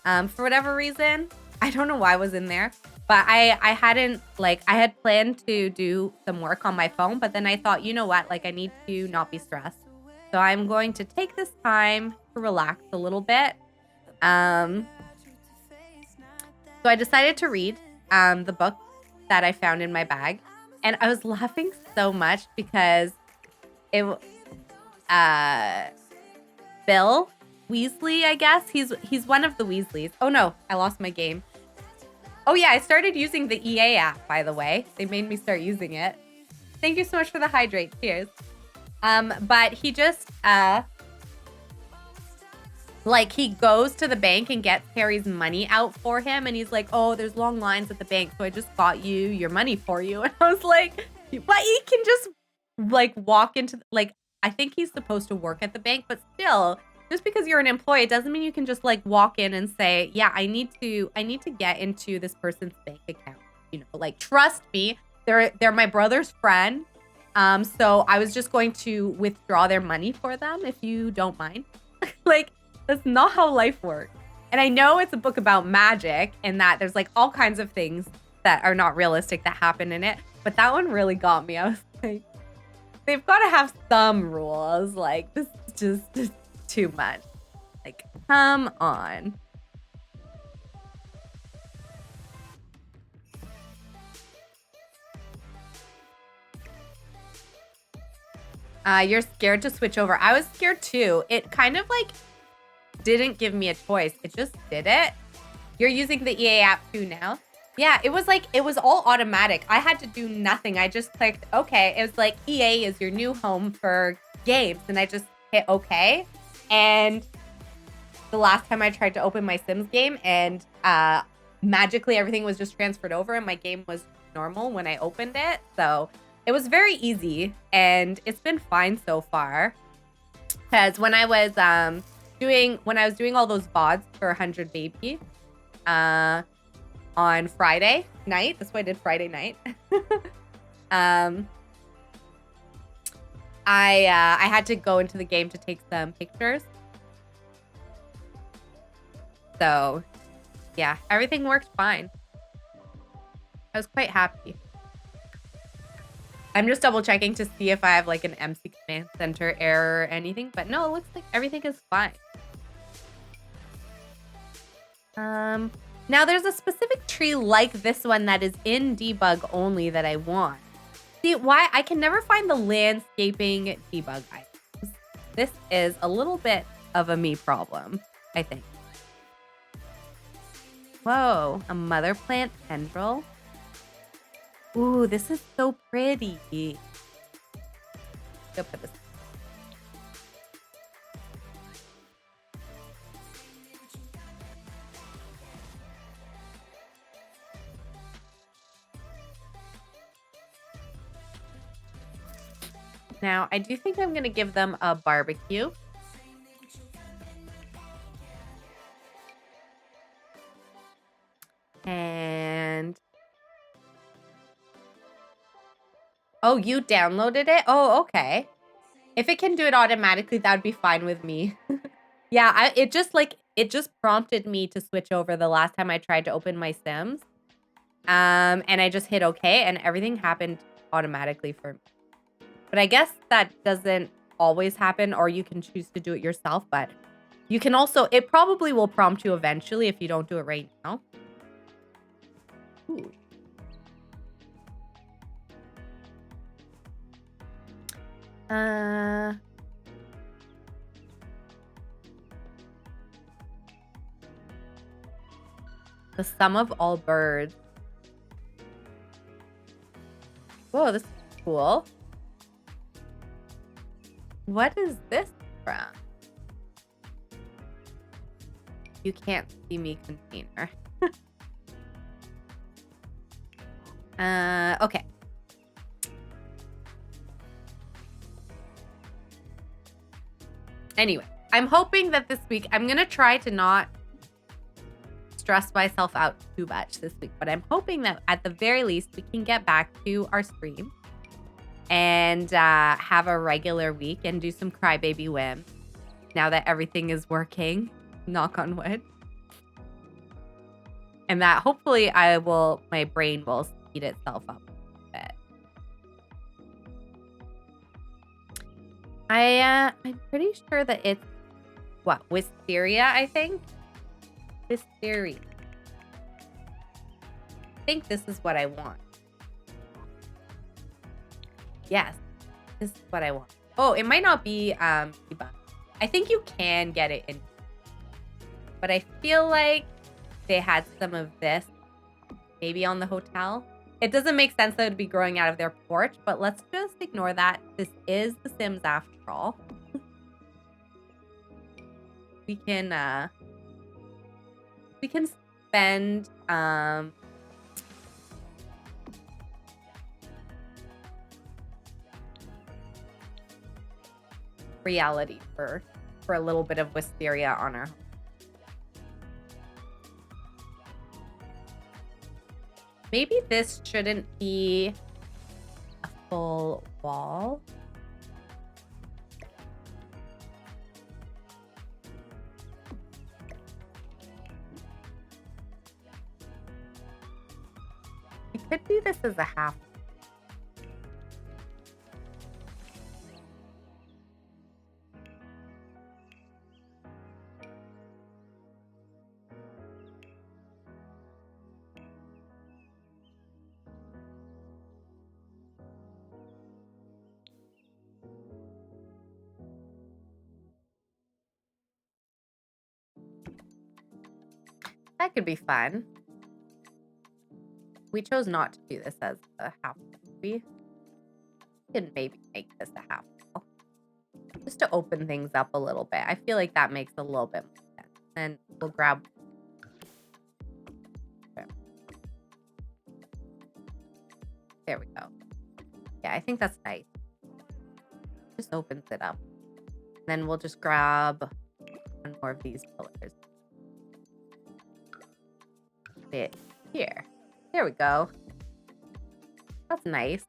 Speaker 1: For whatever reason, I don't know why it was in there. But I hadn't, like, I had planned to do some work on my phone, but then I thought, you know what, like, I need to not be stressed. So I'm going to take this time to relax a little bit. So I decided to read the book that I found in my bag, and I was laughing so much because it Bill Weasley, I guess. He's one of the Weasleys. Oh no, I lost my game. Oh yeah, I started using the EA app, by the way. They made me start using it. Thank you so much for the hydrate. Cheers. But he just like he goes to the bank and gets Harry's money out for him, and he's like, "Oh, there's long lines at the bank, so I just got you your money for you." And I was like, "But he can just like walk into like I think he's supposed to work at the bank, but still, just because you're an employee, it doesn't mean you can just like walk in and say, "Yeah, I need to get into this person's bank account." You know, like trust me, they're my brother's friend. So I was just going to withdraw their money for them if you don't mind. Like that's not how life works. And I know it's a book about magic and that there's like all kinds of things that are not realistic that happen in it. But that one really got me. I was like, they've got to have some rules. Like, this is just too much. Like, come on. You're scared to switch over. I was scared too. It kind of like didn't give me a choice. It just did it. You're using the EA app too now? Yeah, it was all automatic. I had to do nothing. I just clicked okay. It was like EA is your new home for games. And I just hit okay. And the last time I tried to open my Sims game and magically everything was just transferred over and my game was normal when I opened it. So it was very easy and it's been fine so far. Because when I was doing all those VODs for 100 Baby on Friday night. That's why I did Friday night. I had to go into the game to take some pictures. So, yeah, everything worked fine. I was quite happy. I'm just double checking to see if I have like an MC Command Center error or anything, but no, it looks like everything is fine. Now there's a specific tree like this one that is in debug only that I want. See, why? I can never find the landscaping debug items. This is a little bit of a me problem, I think. Whoa, a mother plant tendril. Ooh, this is so pretty. Go put this. Now, I do think I'm going to give them a barbecue. And... oh, you downloaded it? Oh, okay. If it can do it automatically, that would be fine with me. Yeah, it just prompted me to switch over the last time I tried to open my Sims. And I just hit okay, and everything happened automatically for me. But I guess that doesn't always happen, or you can choose to do it yourself. But you can also, it probably will prompt you eventually if you don't do it right now. Ooh. The sum of all birds. Whoa, this is cool. What is this from? You can't see me container. Okay. Anyway, I'm hoping that this week, I'm going to try to not stress myself out too much this week, but I'm hoping that at the very least, we can get back to our stream and have a regular week and do some crybaby whims now that everything is working, knock on wood. And that hopefully my brain will speed itself up a bit. I'm pretty sure that it's, what, wisteria, I think? Wisteria. I think this is what I want. Yes, this is what I want. Oh, it might not be debug. I think you can get it in, but I feel like they had some of this maybe on the hotel. It doesn't make sense that it would be growing out of their porch, but let's just ignore that. This is The Sims after all. We can spend reality for a little bit of wisteria on our home. Maybe this shouldn't be a full wall. We could do this as a half. That could be fun. We chose not to do this as a half. We can maybe make this a half wall. Just to open things up a little bit. I feel like that makes a little bit more sense. And we'll grab... There we go. Yeah, I think that's nice. Just opens it up. Then we'll just grab one more of these pillars. It here. There we go. That's nice,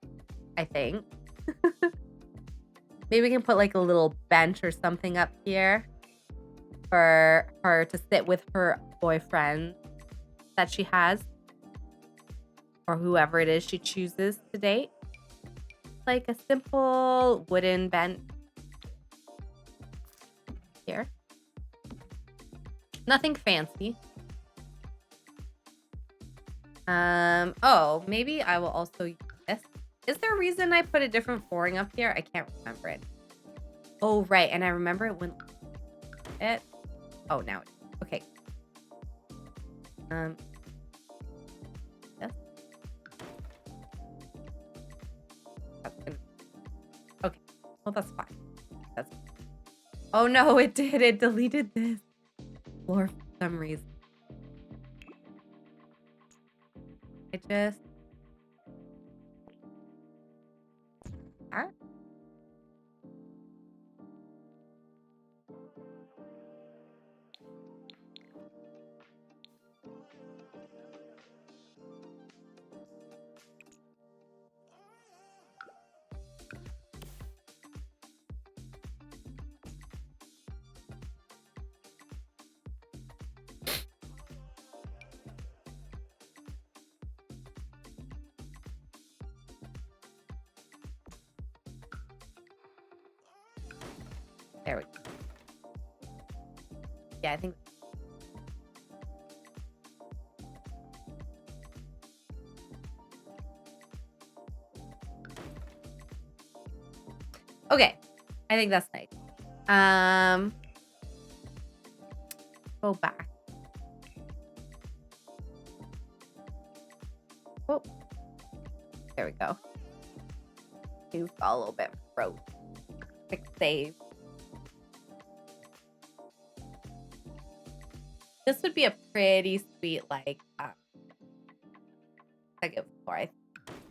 Speaker 1: I think. Maybe we can put like a little bench or something up here for her to sit with her boyfriend that she has, or whoever it is she chooses to date. Like a simple wooden bench here. Nothing fancy. Oh, maybe I will also use this. Is there a reason I put a different flooring up here? I can't remember it. Oh, right. And I remember it when it. Oh, now it. Okay. Yes. Okay. Well, that's fine. That's. Oh no, it did. It deleted this floor for some reason. It just. Huh? There we go. Yeah, I think. Okay, I think that's nice. Go back. Oh, there we go. He's got a little bit frozen. Quick save. This would be a pretty sweet, like, second floor.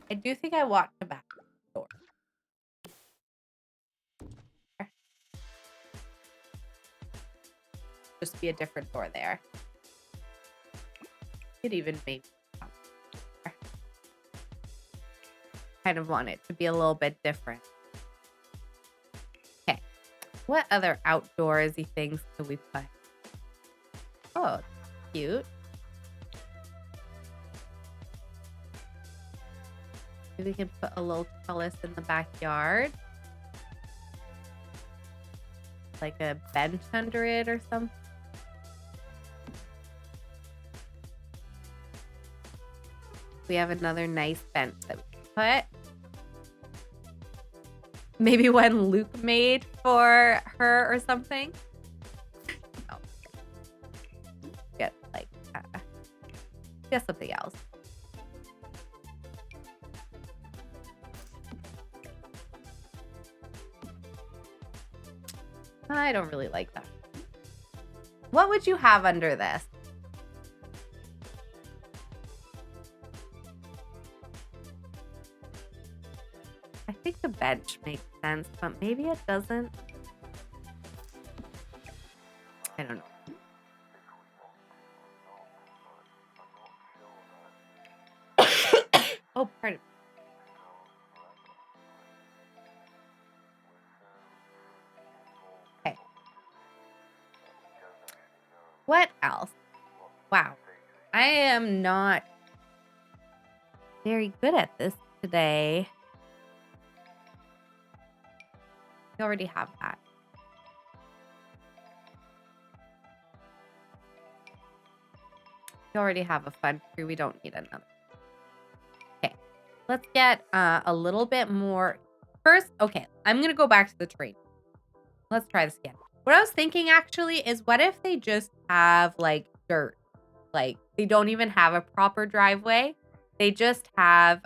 Speaker 1: I do think I walked the back door. Just be a different door there. Could even maybe kind of want it to be a little bit different. Okay. What other outdoorsy things could we put? Oh, cute. Maybe we can put a little trellis in the backyard. Like a bench under it or something. We have another nice bench that we can put. Maybe one Luke made for her or something. Oh. Get like, get something else. I don't really like that. What would you have under this? I think the bench makes sense, but maybe it doesn't. I don't know. Oh, pardon. Okay. What else? Wow. I am not very good at this today. We already have that. We already have a fun tree. We don't need another. Okay. Let's get a little bit more. First, okay. I'm going to go back to the tree. Let's try this again. What I was thinking actually is what if they just have like dirt? Like they don't even have a proper driveway. They just have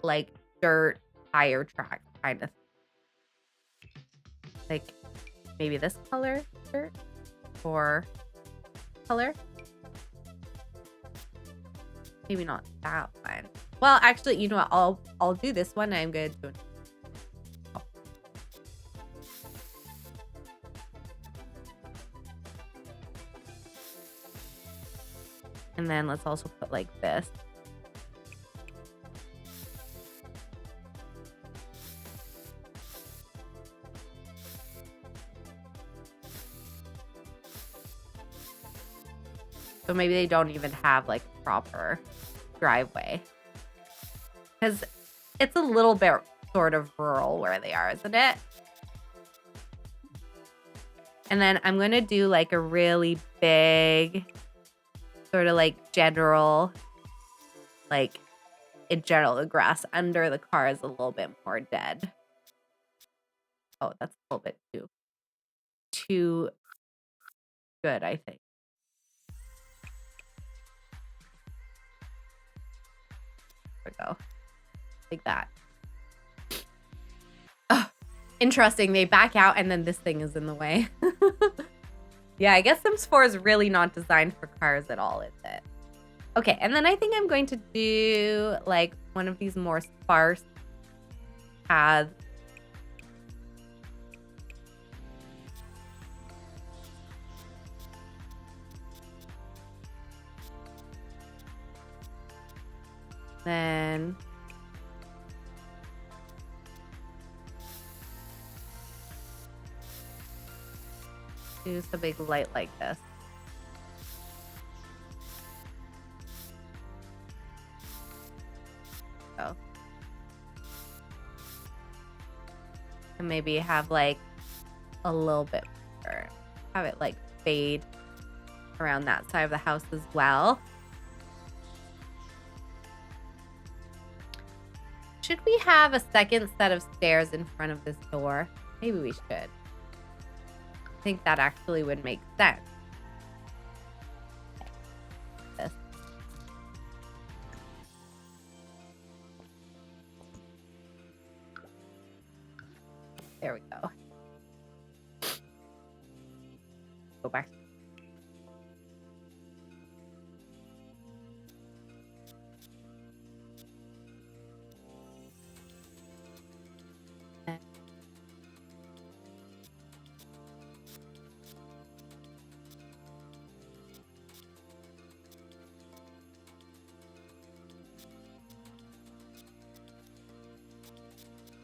Speaker 1: like dirt tire track kind of thing. Like maybe this color dirt or color. Maybe not that one. Well, actually, you know what? I'll do this one. I'm going to do it. Oh. And then let's also put like this. So maybe they don't even have like a proper driveway. Because it's a little bit sort of rural where they are, isn't it? And then I'm going to do like a really big sort of like general, like in general, the grass under the car is a little bit more dead. Oh, that's a little bit too good, I think. There we go. Like that. Oh, interesting. They back out and then this thing is in the way. Yeah, I guess Sims 4 is really not designed for cars at all, is it? Okay, and then I think I'm going to do like one of these more sparse paths. Then use a big light like this. Oh. And maybe have like a little bit more. Have it like fade around that side of the house as well. Should we have a second set of stairs in front of this door? Maybe we should. I think that actually would make sense. This. There we go. Go back.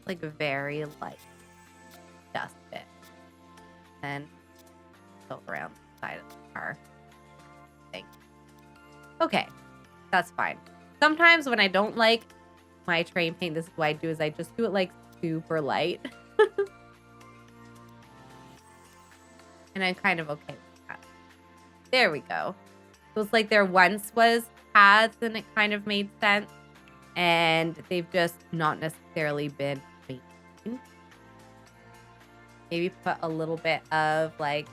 Speaker 1: Like very light, just it, and go around the side of the car. Okay, that's fine. Sometimes when I don't like my train paint, this is what I do: is I just do it like super light, and I'm kind of okay with that. There we go. It was like there once was paths, and it kind of made sense, and they've just not necessarily been. Maybe put a little bit of like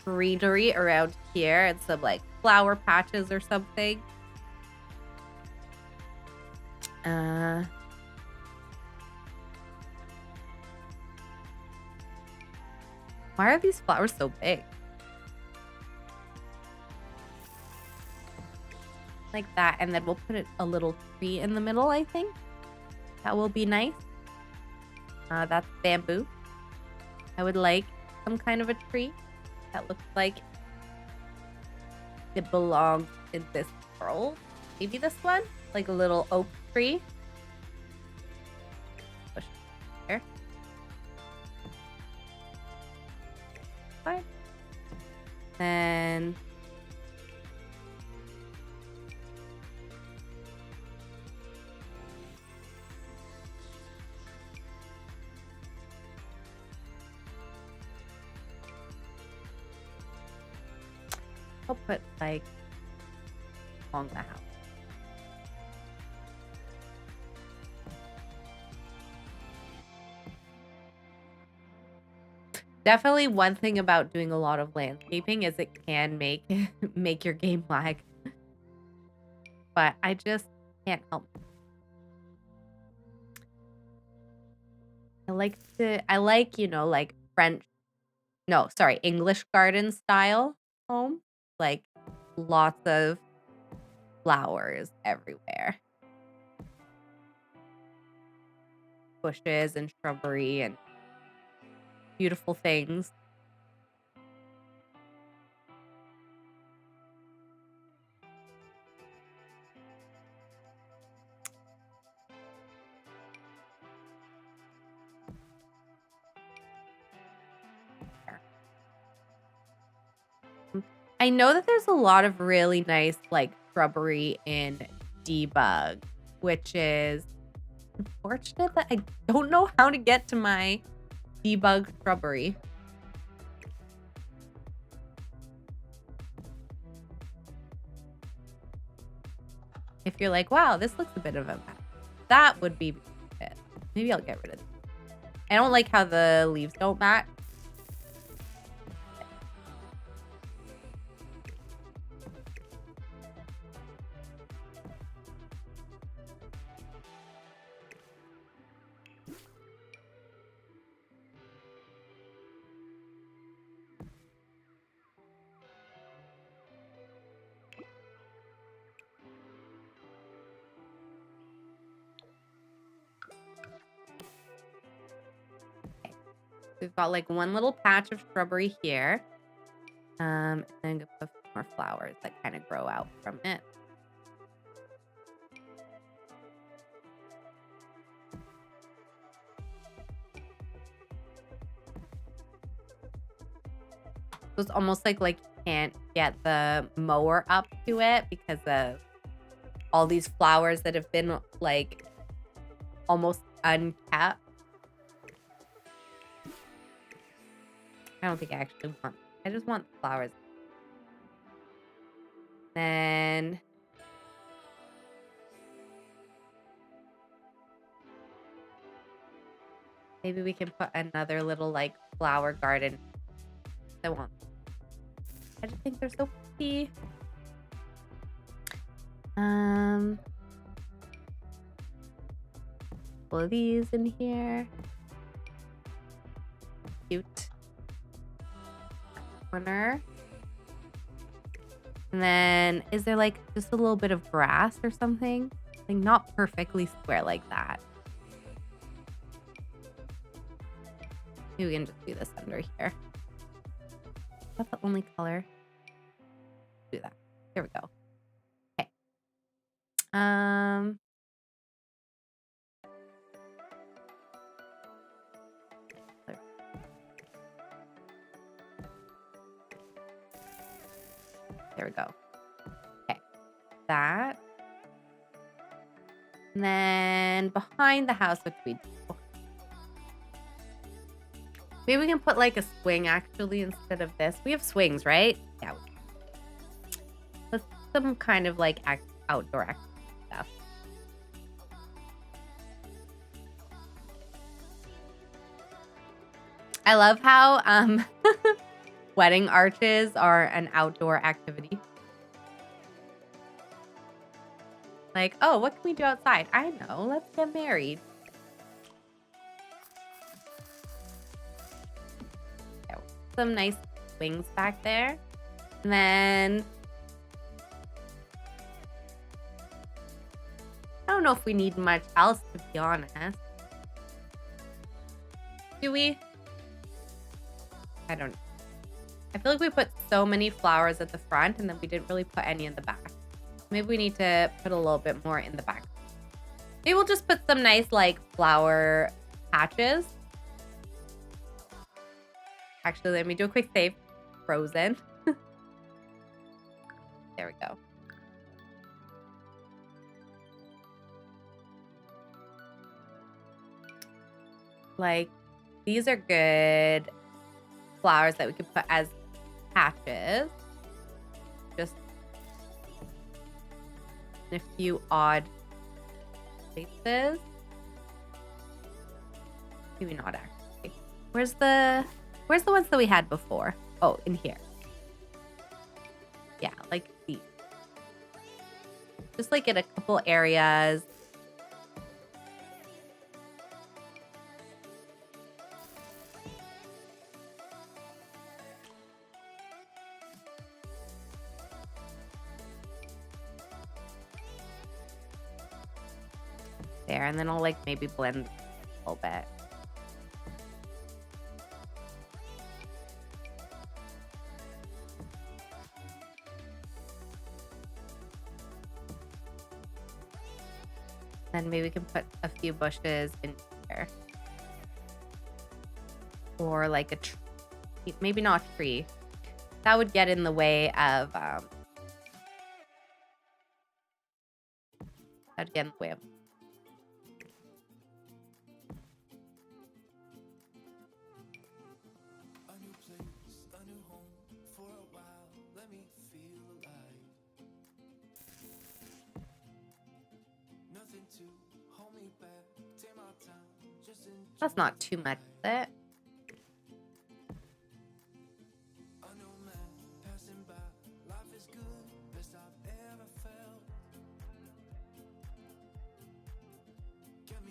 Speaker 1: greenery around here and some like flower patches or something. Why are these flowers so big? Like that, and then we'll put a little tree in the middle, I think. That will be nice. That's bamboo. I would like some kind of a tree that looks like it belongs in this world. Maybe this one? Like a little oak tree. Push it there. Fine. Then I'll put like along the house. Definitely one thing about doing a lot of landscaping is it can make make your game lag. But I just can't help it. I like, you know, like English garden style home. Like lots of flowers everywhere. Bushes and shrubbery and beautiful things. I know that there's a lot of really nice like shrubbery in Debug, which is unfortunate that I don't know how to get to my Debug shrubbery. If you're like, wow, this looks a bit of a mess, that would be it. Maybe I'll get rid of it. I don't like how the leaves don't match. We've got like one little patch of shrubbery here. And then a few more flowers that kind of grow out from it. So it's almost like you can't get the mower up to it because of all these flowers that have been like almost unkept. I don't think I actually want. I just want the flowers. Then maybe we can put another little like flower garden. I just think they're so pretty. All of these in here. Cute. Corner. And then is there like just a little bit of grass or something? Like not perfectly square like that. Maybe we can just do this under here. That's the only color. Do that. There we go. Okay. There we go. Okay. That. And then behind the house, what do we do? Maybe we can put like a swing actually instead of this. We have swings, right? Yeah. Let's some kind of like outdoor activity stuff. I love how wedding arches are an outdoor activity. Like, oh, what can we do outside? I know, let's get married. Some nice wings back there. And then I don't know if we need much else, to be honest. Do we? I don't know. I feel like we put so many flowers at the front and then we didn't really put any in the back. Maybe we need to put a little bit more in the back. Maybe we'll just put some nice like flower patches. Actually, let me do a quick save. Frozen. There we go. Like, these are good flowers that we could put as patches. Just in a few odd places. Maybe not actually. Where's the ones that we had before? Oh, in here. Yeah, like these. Just like in a couple areas. There, and then I'll like maybe blend a little bit. Then maybe we can put a few bushes in here. Or like a tree. Maybe not a tree. That would get in the way of that'd get in the way of. That's not too much, is it?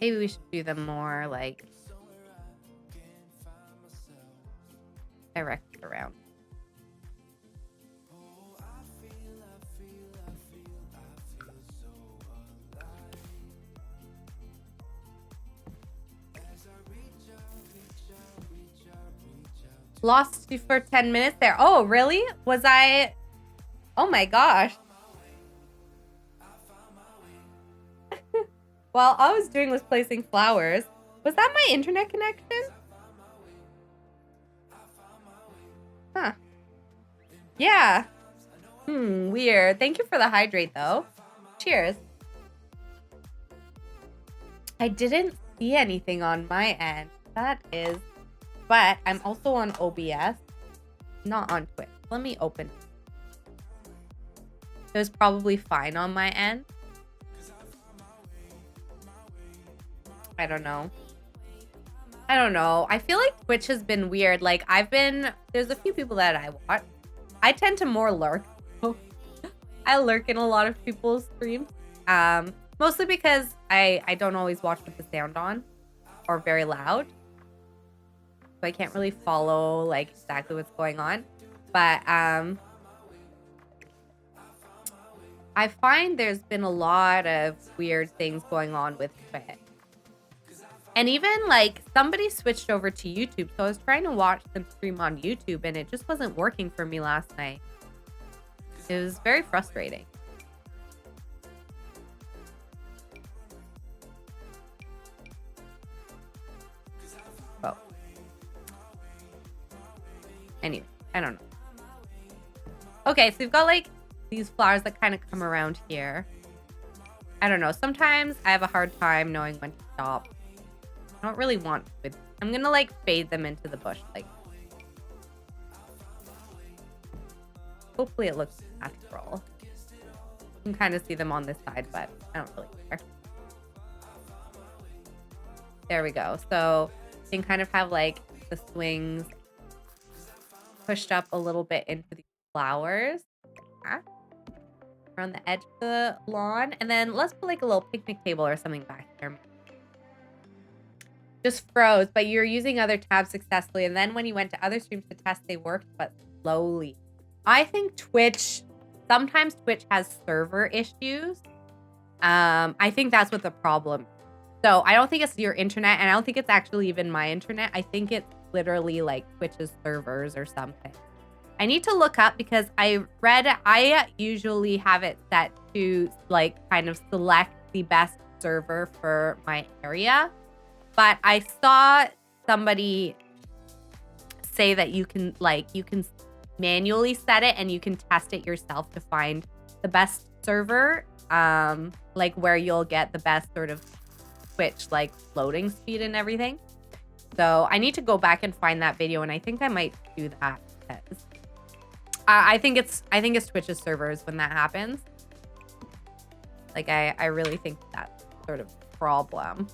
Speaker 1: Maybe we should do them more like directed around. Lost you for 10 minutes there. Oh, really? Was I? Oh my gosh. While all I was doing was placing flowers. Was that my internet connection? Huh. Yeah. Weird. Thank you for the hydrate though. Cheers. I didn't see anything on my end. That is... But I'm also on OBS, not on Twitch. Let me open. It was probably fine on my end. I don't know. I feel like Twitch has been weird. Like there's a few people that I watch. I tend to more lurk. I lurk in a lot of people's streams. Mostly because I don't always watch with the sound on or very loud. So I can't really follow like exactly what's going on. But I find there's been a lot of weird things going on with Twitch. And even like somebody switched over to YouTube. So I was trying to watch them stream on YouTube and it just wasn't working for me last night. It was very frustrating. Oh. Anyway, I don't know. Okay, so we've got like these flowers that kind of come around here. I don't know. Sometimes I have a hard time knowing when to stop. I don't really want to. I'm gonna like fade them into the bush. Like, hopefully it looks natural. You can kind of see them on this side, but I don't really care. There we go. So you can kind of have like the swings pushed up a little bit into the flowers. Yeah. Around the edge of the lawn. And then let's put like a little picnic table or something back there. Just froze, but you're using other tabs successfully. And then when you went to other streams to test, they worked, but slowly. I think sometimes Twitch has server issues. I think that's what the problem is. So I don't think it's your internet, and I don't think it's actually even my internet. I think it's literally like Twitch's servers or something. I need to look up because I usually have it set to like kind of select the best server for my area. But I saw somebody say that you can manually set it and you can test it yourself to find the best server, like where you'll get the best sort of Twitch like loading speed and everything. So I need to go back and find that video, and I think I might do that because I think it's Twitch's servers when that happens. Like I really think that's sort of a problem.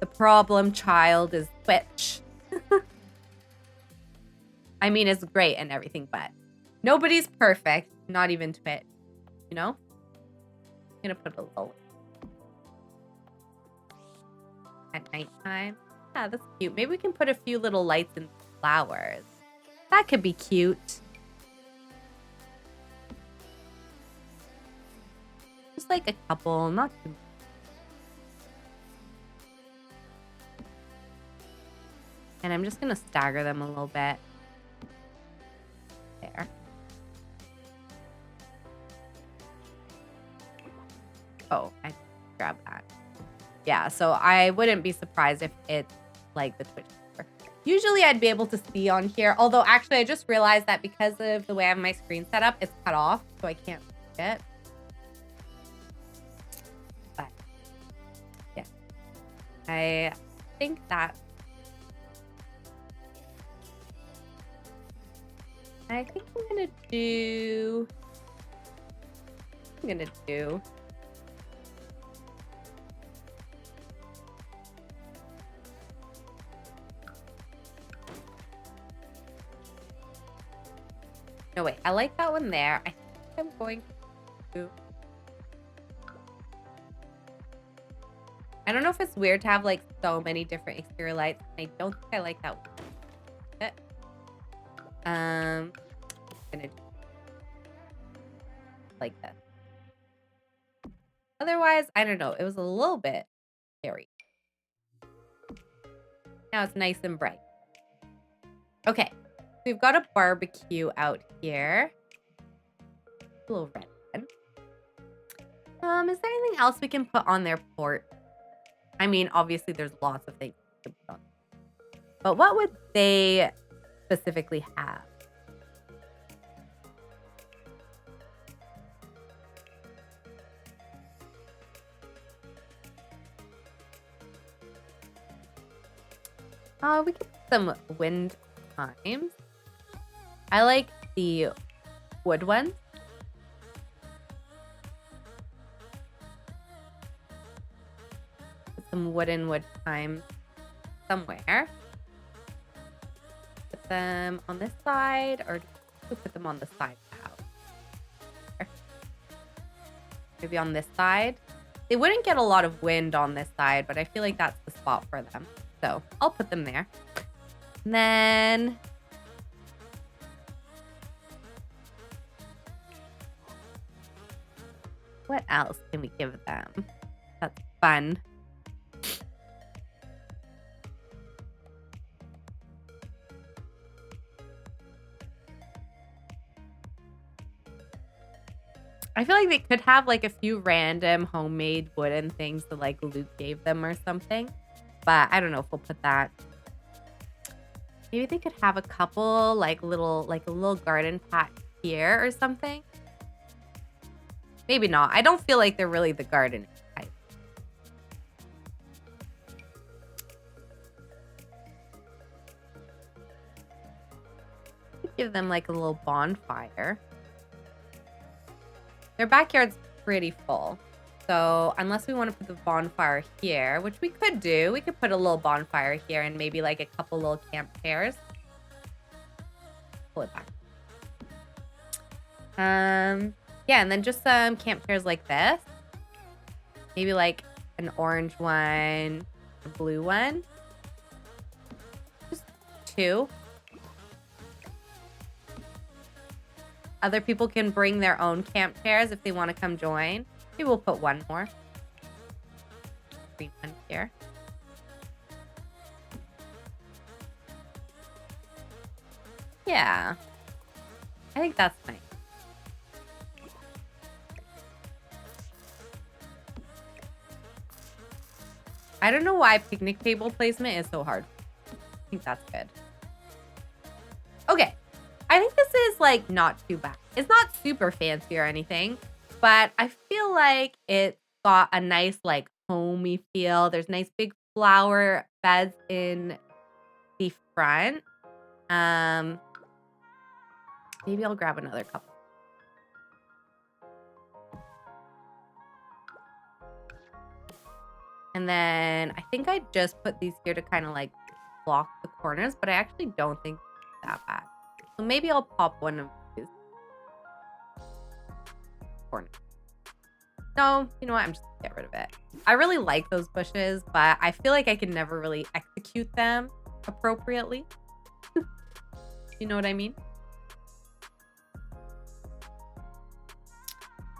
Speaker 1: The problem child is Twitch. I mean, it's great and everything, but nobody's perfect. Not even Twitch, you know? I'm gonna put a little at nighttime. Yeah, that's cute. Maybe we can put a few little lights and flowers. That could be cute. Just like a couple, not too much. And I'm just gonna stagger them a little bit. There. Oh, I grabbed that. Yeah, so I wouldn't be surprised if it's like the Twitch server. Usually I'd be able to see on here, although actually I just realized that because of the way I have my screen set up, it's cut off, so I can't see it. But yeah, I think that I think I'm gonna do no, wait, I like that one there. I think I'm going to... I don't know if it's weird to have like so many different exterior lights. I don't think I like that one. I'm gonna do like this. Otherwise, I don't know. It was a little bit scary. Now it's nice and bright. Okay. We've got a barbecue out here. A little red one. Is there anything else we can put on their porch? I mean, obviously there's lots of things to put on. But what would they specifically have? We could put some wind chimes. I like the wood ones. Put some wooden wood chimes somewhere. Put them on this side, or we'll put them on the side now. Maybe on this side. They wouldn't get a lot of wind on this side, but I feel like that's the spot for them. So I'll put them there. And then what else can we give them? That's fun. I feel like they could have like a few random homemade wooden things that like Luke gave them or something. But I don't know if we'll put that. Maybe they could have a couple like a little garden patch here or something. Maybe not. I don't feel like they're really the gardening type. Give them like a little bonfire. Their backyard's pretty full. So unless we want to put the bonfire here, which we could do, we could put a little bonfire here and maybe like a couple little camp chairs. Pull it back. Yeah, and then just some camp chairs like this. Maybe like an orange one, a blue one. Just 2. Other people can bring their own camp chairs if they want to come join. Maybe we'll put 1 more. Green one here. Yeah. I think that's nice. I don't know why picnic table placement is so hard. I think that's good. Okay. I think this is like not too bad. It's not super fancy or anything, but I feel like it's got a nice like homey feel. There's nice big flower beds in the front. Maybe I'll grab another couple. And then I think I just put these here to kind of like block the corners, but I actually don't think it's that bad. So maybe I'll pop one of these corners. No, you know what? I'm just gonna get rid of it. I really like those bushes, but I feel like I can never really execute them appropriately. You know what I mean?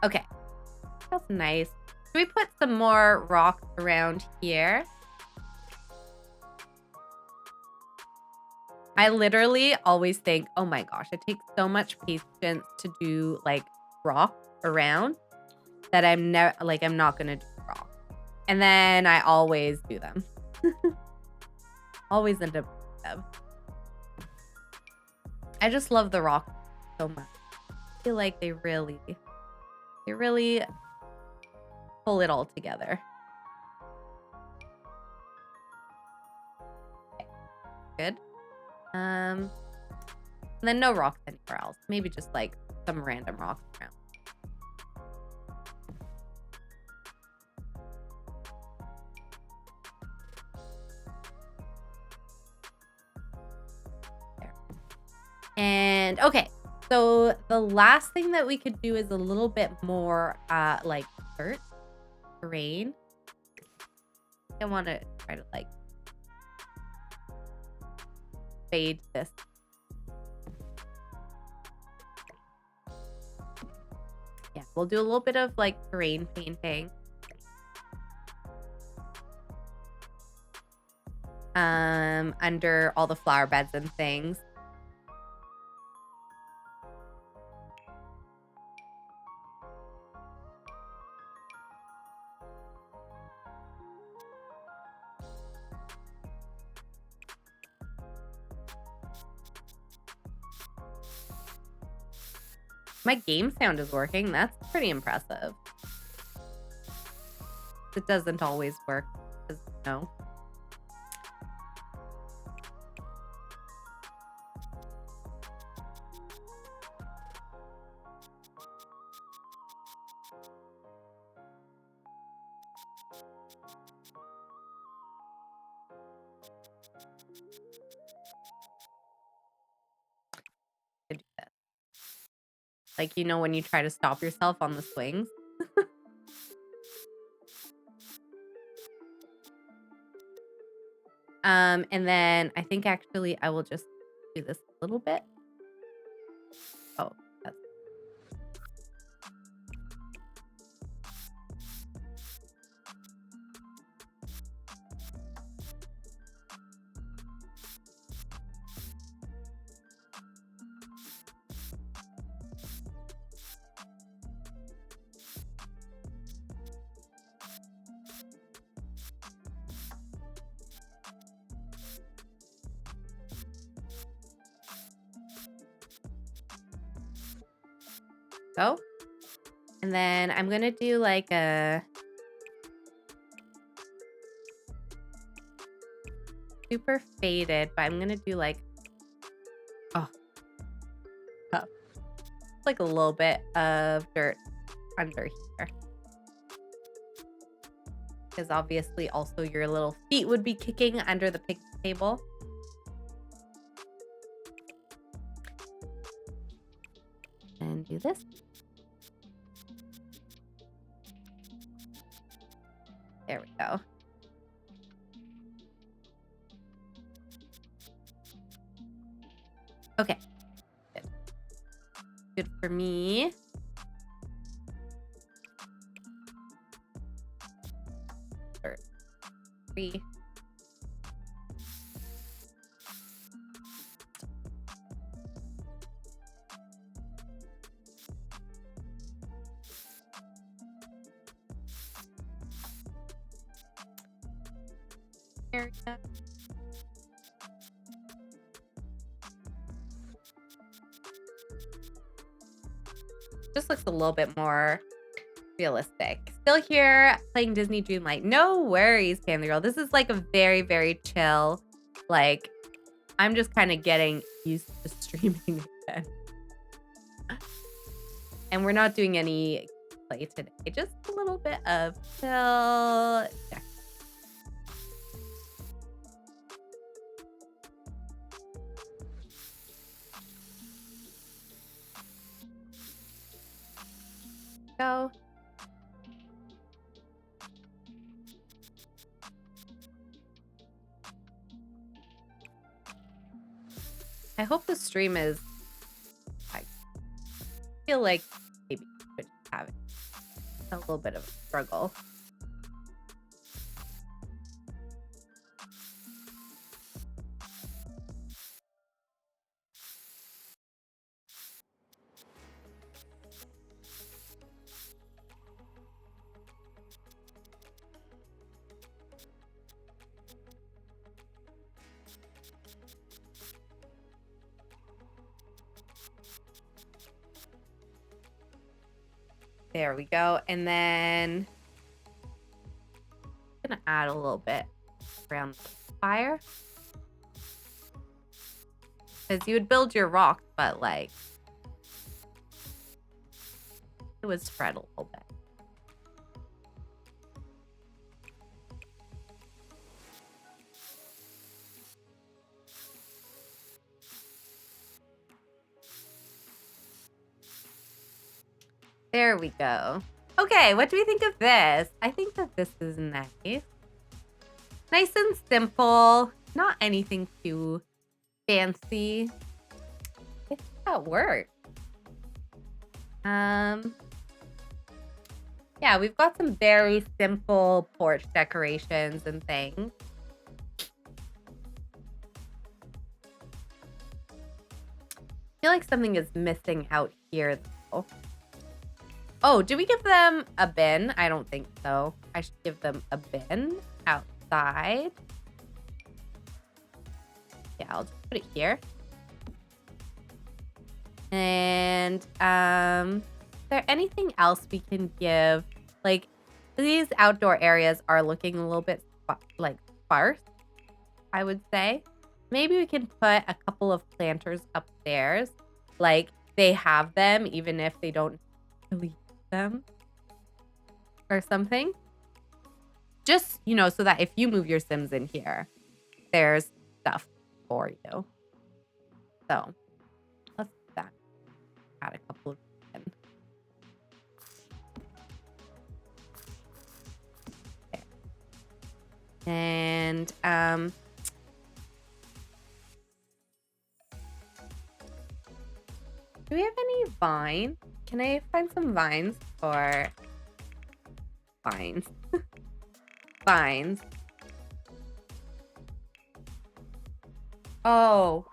Speaker 1: Okay. That's nice. Should we put some more rocks around here? I literally always think, oh my gosh, it takes so much patience to do like rocks around that I'm not gonna do rocks. And then I always do them. Always end up doing them. I just love the rocks so much. I feel like they really pull it all together. Okay. Good. And then no rocks anywhere else. Maybe just like some random rocks around. There. And okay, so the last thing that we could do is a little bit more like dirt, terrain. I want to try to like fade this. Yeah, we'll do a little bit of like terrain painting. Under all the flower beds and things. My game sound is working. That's pretty impressive. It doesn't always work, no. To do this. Like, you know, when you try to stop yourself on the swings. And then I think actually I will just do this a little bit. Oh, that's go. And then I'm gonna do like a super faded, but I'm gonna do like, oh, like a little bit of dirt under here. because obviously also your little feet would be kicking under the picnic table. And do this. There we go. Okay. Good. Good for me. Three. There we go. Just looks a little bit more realistic. Still here playing Disney Dreamlight. No worries, Panther Girl. This is like a very, very chill, like, I'm just kind of getting used to streaming again. And we're not doing any play today. Just a little bit of chill. Yeah. Go. I hope the stream is, I feel like maybe we could have a little bit of a struggle. There we go. And then I'm gonna add a little bit around the fire. Because you would build your rock, but like it would spread a little bit. There we go. Okay, what do we think of this? I think that this is nice. Nice and simple. Not anything too fancy. I think that works. Yeah, we've got some very simple porch decorations and things. I feel like something is missing out here though. Oh, do we give them a bin? I don't think so. I should give them a bin outside. Yeah, I'll just put it here. And is there anything else we can give? Like, these outdoor areas are looking a little bit like sparse, I would say. Maybe we can put a couple of planters upstairs. Like, they have them even if they don't really use them or something. Just, you know, so that if you move your Sims in here, there's stuff for you. So let's do that. Add a couple of in. There. And do we have any vine? Can I find some vines for vines? Vines. Oh,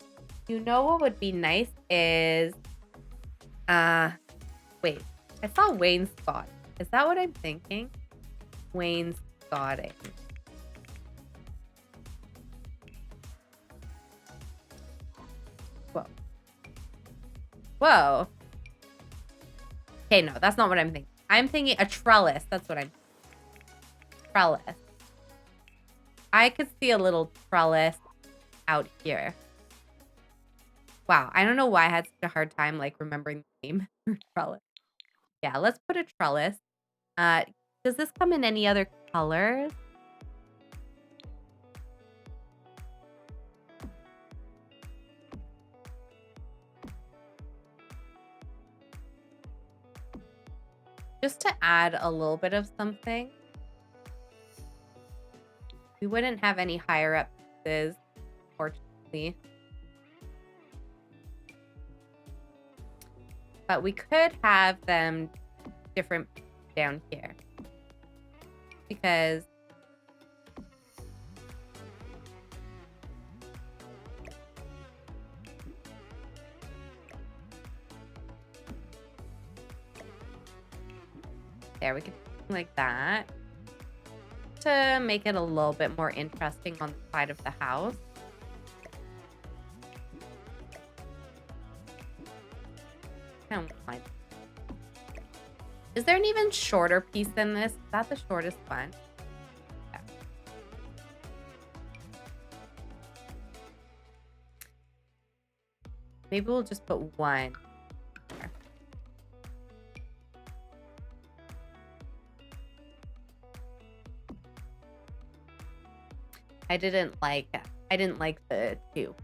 Speaker 1: you know what would be nice is wait, I saw wainscot. Is that what I'm thinking? Wainscoting. Whoa. Whoa. Okay, no, that's not what I'm thinking. I'm thinking a trellis. That's what I'm thinking. Trellis. I could see a little trellis out here. Wow, I don't know why I had such a hard time like remembering the name for trellis. Yeah, let's put a trellis. Does this come in any other colors? Just to add a little bit of something. We wouldn't have any higher up pieces, fortunately. But we could have them different down here. Because there, we could do like that to make it a little bit more interesting on the side of the house. I don't mind. Is there an even shorter piece than this? Is that the shortest one? Yeah. Maybe we'll just put one there. I didn't like the two.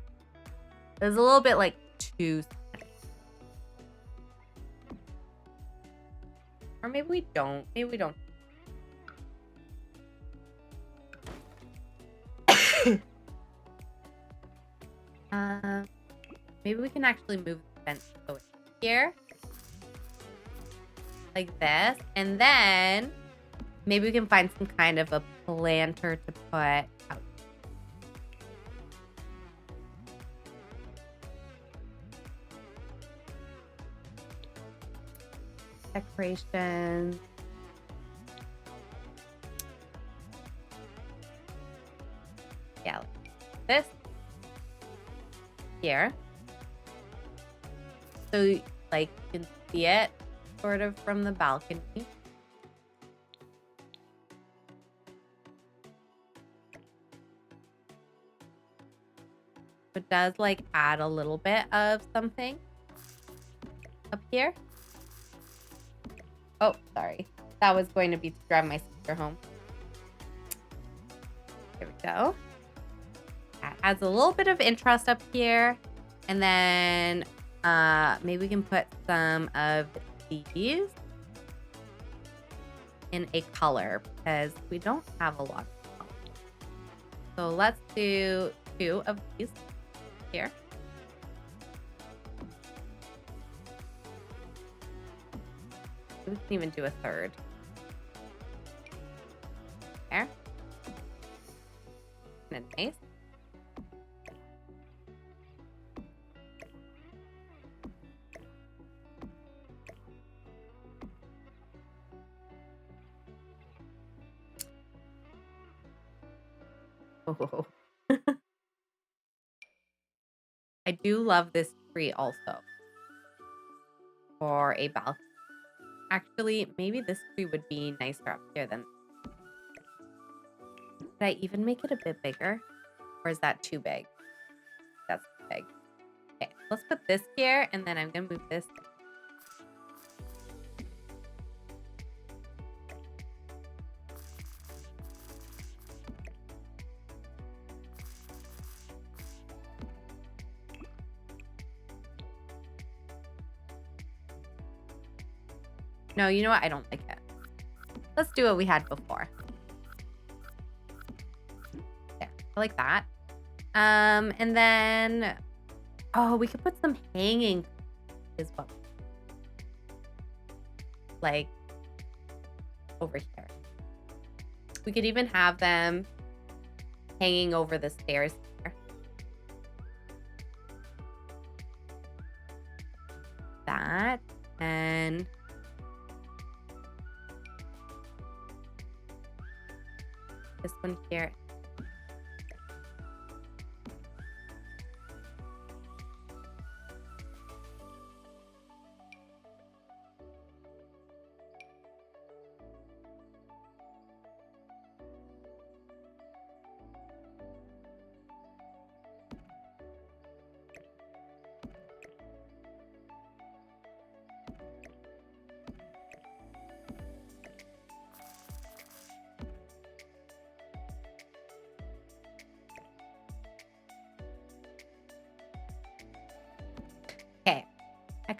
Speaker 1: It was a little bit like too. Or maybe we don't. Maybe we don't. Maybe we can actually move the fence over here. Like this. And then maybe we can find some kind of a planter to put out. Decorations. Yeah, like this here. So like you can see it sort of from the balcony. It does like add a little bit of something up here. Oh, sorry. That was going to be to drive my sister home. There we go. That adds a little bit of interest up here. And then maybe we can put some of these in a color because we don't have a lot of color. So let's do 2 of these here. We can even do a 3rd. There. And nice. Oh. I do love this tree also for a balcony. Actually, maybe this tree would be nicer up here than. Could I even make it a bit bigger? Or is that too big? That's too big. Okay, let's put this here and then I'm gonna move this. No, you know what? I don't like it. Let's do what we had before. There, I like that. And then, oh, we could put some hanging as well. Like over here. We could even have them hanging over the stairs here. That, and this one here.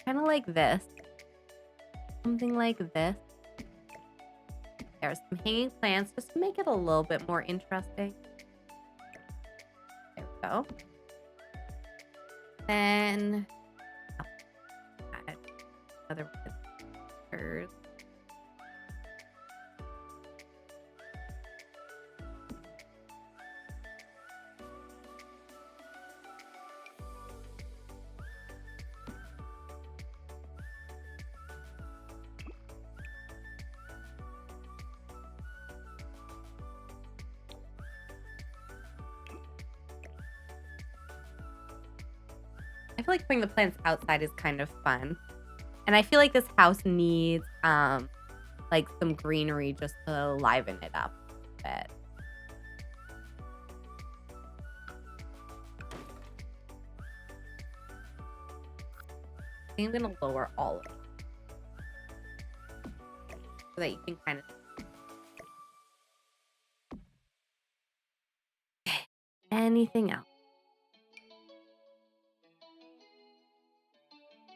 Speaker 1: kind of like this. Something like this. There's some hanging plants just to make it a little bit more interesting. There we go. Then add another pictures. I feel like putting the plants outside is kind of fun. And I feel like this house needs like some greenery just to liven it up a bit. I think I'm gonna lower all of it so that you can kind of anything else.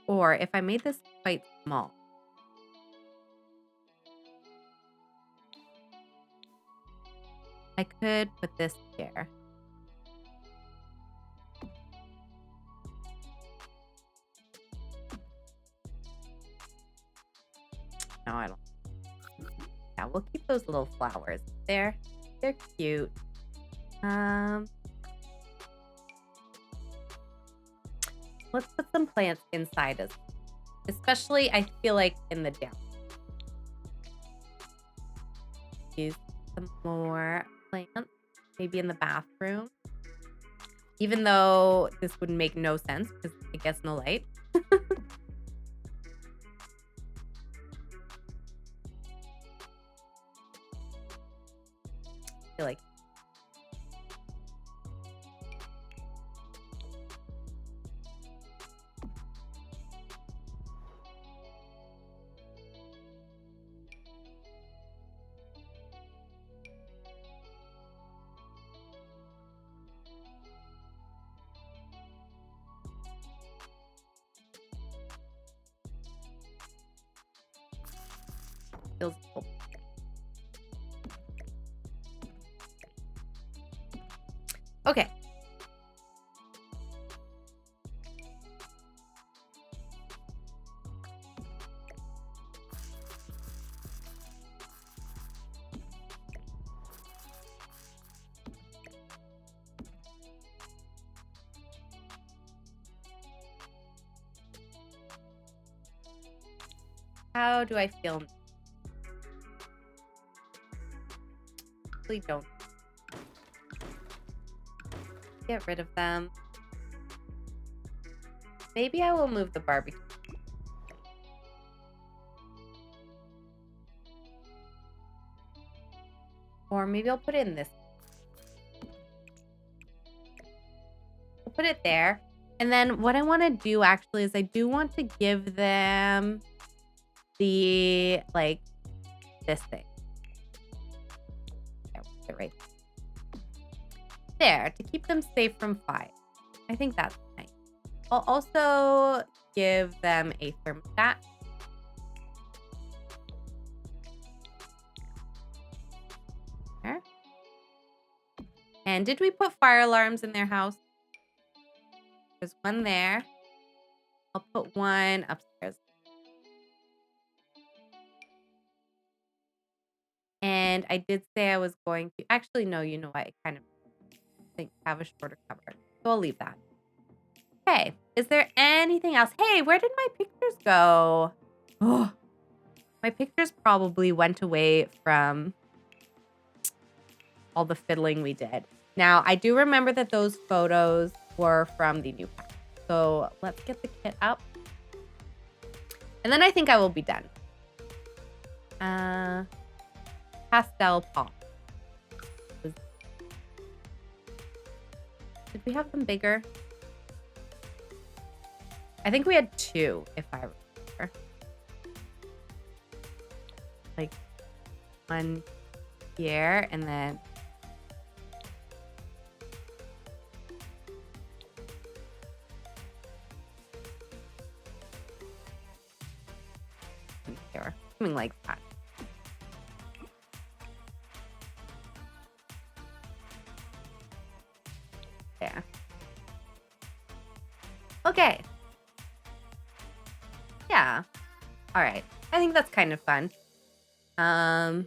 Speaker 1: Or if I made this quite small. I could put this here. No, I don't. Yeah, we'll keep those little flowers there. They're cute. Let's put some plants inside us. Especially, I feel like in the down. Use some more plants. Maybe in the bathroom. Even though this would make no sense because it gets no light. I feel like feels cool. Okay. How do I feel? Please don't. Get rid of them. Maybe I will move the barbecue. Or maybe I'll put it in this. I'll put it there. And then what I want to do actually is I do want to give them the, like, this thing. There, we'll put it right there to keep them safe from fire. I think that's nice. I'll also give them a thermostat. There. And did we put fire alarms in their house? There's one there. I'll put one upstairs. And I did say I was going to... Actually, no, you know what? I kind of think have a shorter cover. So I'll leave that. Okay. Is there anything else? Hey, where did my pictures go? Oh, my pictures probably went away from all the fiddling we did. Now, I do remember that those photos were from the new pack. So let's get the kit up. And then I think I will be done. Pastel pop. Did we have them bigger? I think we had two, if I remember. Like one here and then Something like that. There. Okay. Yeah. All right. I think that's kind of fun. All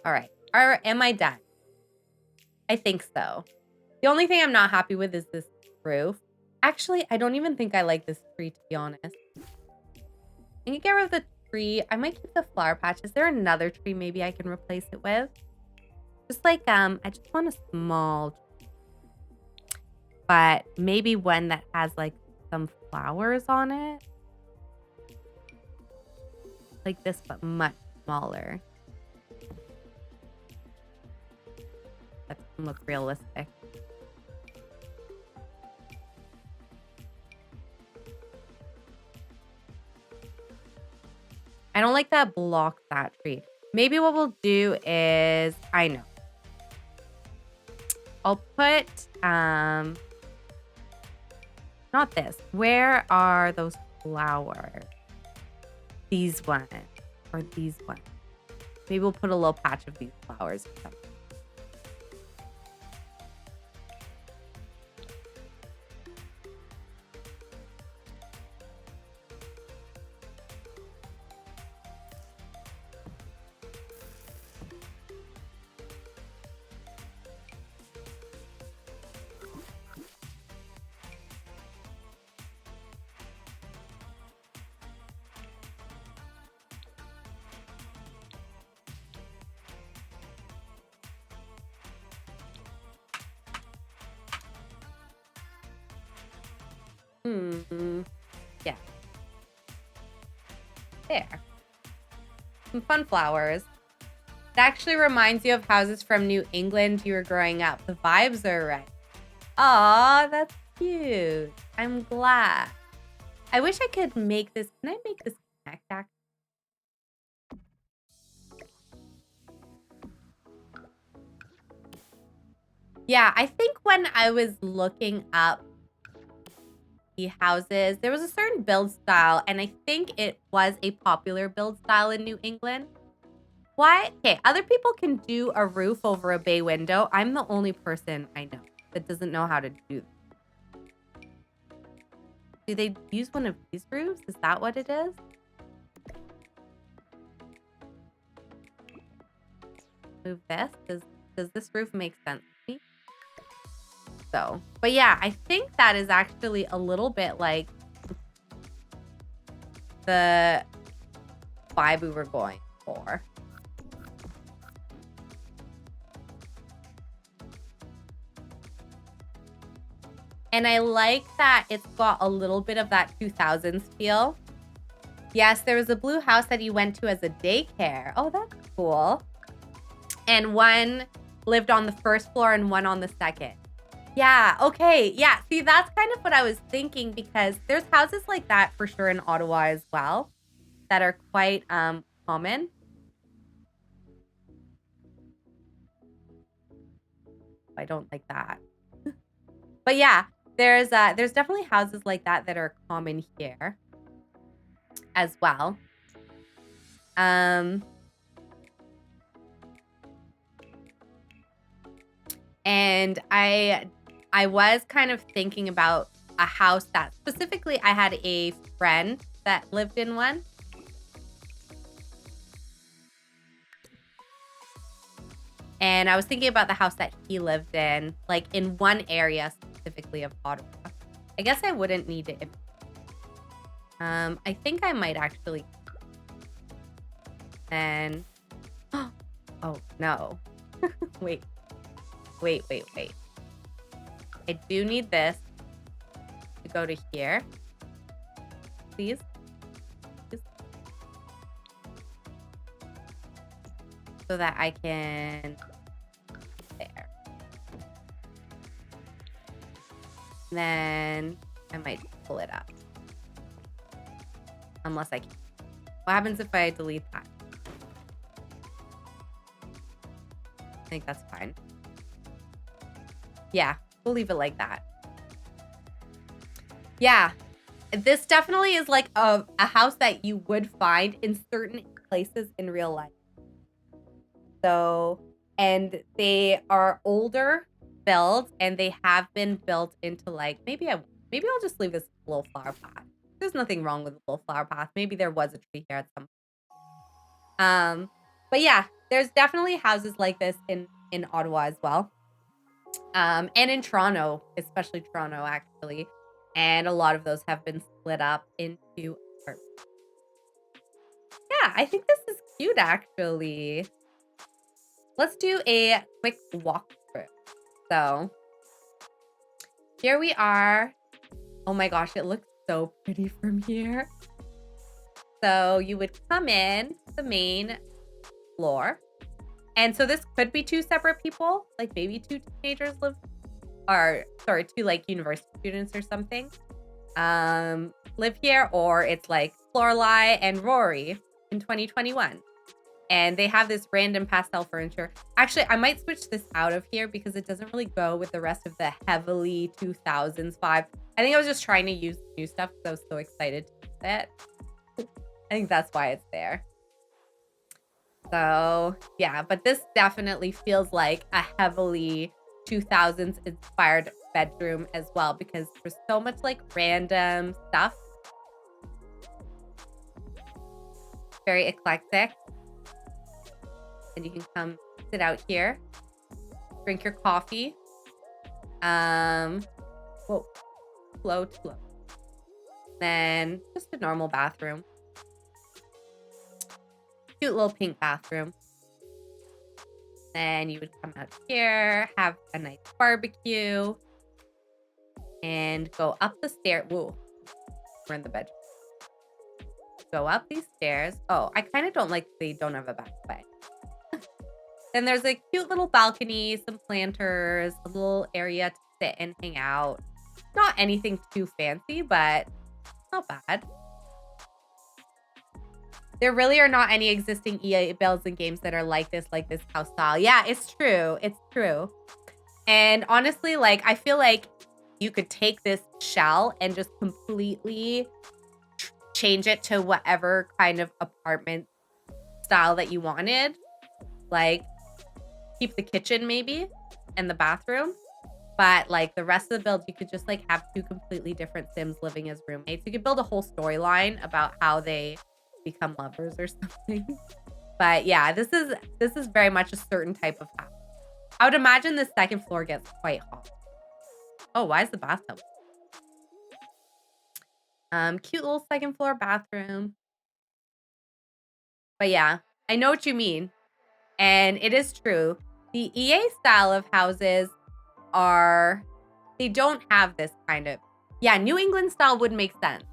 Speaker 1: right. Am I done? I think so. The only thing I'm not happy with is this roof. Actually, I don't even think I like this tree, to be honest. Can you get rid of the tree? I might keep the flower patch. Is there another tree maybe I can replace it with? Just like, I just want a small tree. But maybe one that has like some flowers on it. Like this, but much smaller. That doesn't look realistic. I don't like that blocks that tree. Maybe what we'll do is, I know. I'll put, not this. Where are those flowers? These ones or these ones. Maybe we'll put a little patch of these flowers. Yeah. There. Some fun flowers. It actually reminds you of houses from New England you were growing up. The vibes are right. Aw, that's cute. I'm glad. I wish I could make this. Can I make this connect actually? Yeah, I think when I was looking up the houses, there was a certain build style, and I think it was a popular build style in New England. What? Okay, other people can do a roof over a bay window. I'm the only person I know that doesn't know how to do that. Do they use one of these roofs? Is that what it is? Move this? Does this roof make sense to me? So, but yeah, I think that is actually a little bit like the vibe we were going for. And I like that it's got a little bit of that 2000s feel. Yes, there was a blue house that you went to as a daycare. Oh, that's cool. And one lived on the first floor and one on the second. Yeah, okay. Yeah, see, that's kind of what I was thinking because there's houses like that for sure in Ottawa as well that are quite common. I don't like that. But yeah, there's definitely houses like that that are common here as well. And I was kind of thinking about a house that specifically I had a friend that lived in one. And I was thinking about the house that he lived in, like in one area specifically of Ottawa. I guess I wouldn't need it if I think I might actually. And oh no. Wait. I do need this to go to here. Please. So that I can there. And then I might pull it up. Unless I can. What happens if I delete that? I think that's fine. Yeah, we'll leave it like that. Yeah, this definitely is like a house that you would find in certain places in real life. So, and they are older builds, and they have been built into like, maybe I'll just leave this little flower path. There's nothing wrong with a little flower path. Maybe there was a tree here at some point. But yeah, there's definitely houses like this in Ottawa as well. And in Toronto, especially Toronto actually. And a lot of those have been split up into apartments. Yeah, I think this is cute actually. Let's do a quick walkthrough. So here we are. Oh my gosh, it looks so pretty from here. So you would come in to the main floor. And so this could be two separate people, like maybe two teenagers live, or sorry, two like university students or something, live here, or it's like Lorelai and Rory in 2021. And they have this random pastel furniture. Actually, I might switch this out of here because it doesn't really go with the rest of the heavily 2000s vibe. I think I was just trying to use new stuff because I was so excited to use it. I think that's why it's there. So yeah, but this definitely feels like a heavily 2000s inspired bedroom as well because there's so much like random stuff. Very eclectic. And you can come sit out here, drink your coffee. Whoa, flow. Then just a normal bathroom. Cute little pink bathroom. Then you would come out here, have a nice barbecue, and go up the stair. Whoa, we're in the bedroom. Go up these stairs. Oh, I kind of don't like they don't have a back way. Then there's a cute little balcony, some planters, a little area to sit and hang out. Not anything too fancy, but not bad. There really are not any existing EA builds and games that are like this house style. Yeah, it's true. It's true. And honestly, like, I feel like you could take this shell and just completely change it to whatever kind of apartment style that you wanted. Like, keep the kitchen maybe and the bathroom. But like the rest of the build, you could just like have two completely different Sims living as roommates. You could build a whole storyline about how they become lovers or something. But yeah, this is very much a certain type of house. I would imagine the second floor gets quite hot. Oh, why is the bathtub? Cute little second floor bathroom. But yeah, I know what you mean. And it is true. The EA style of houses they don't have this kind of, yeah, New England style would make sense.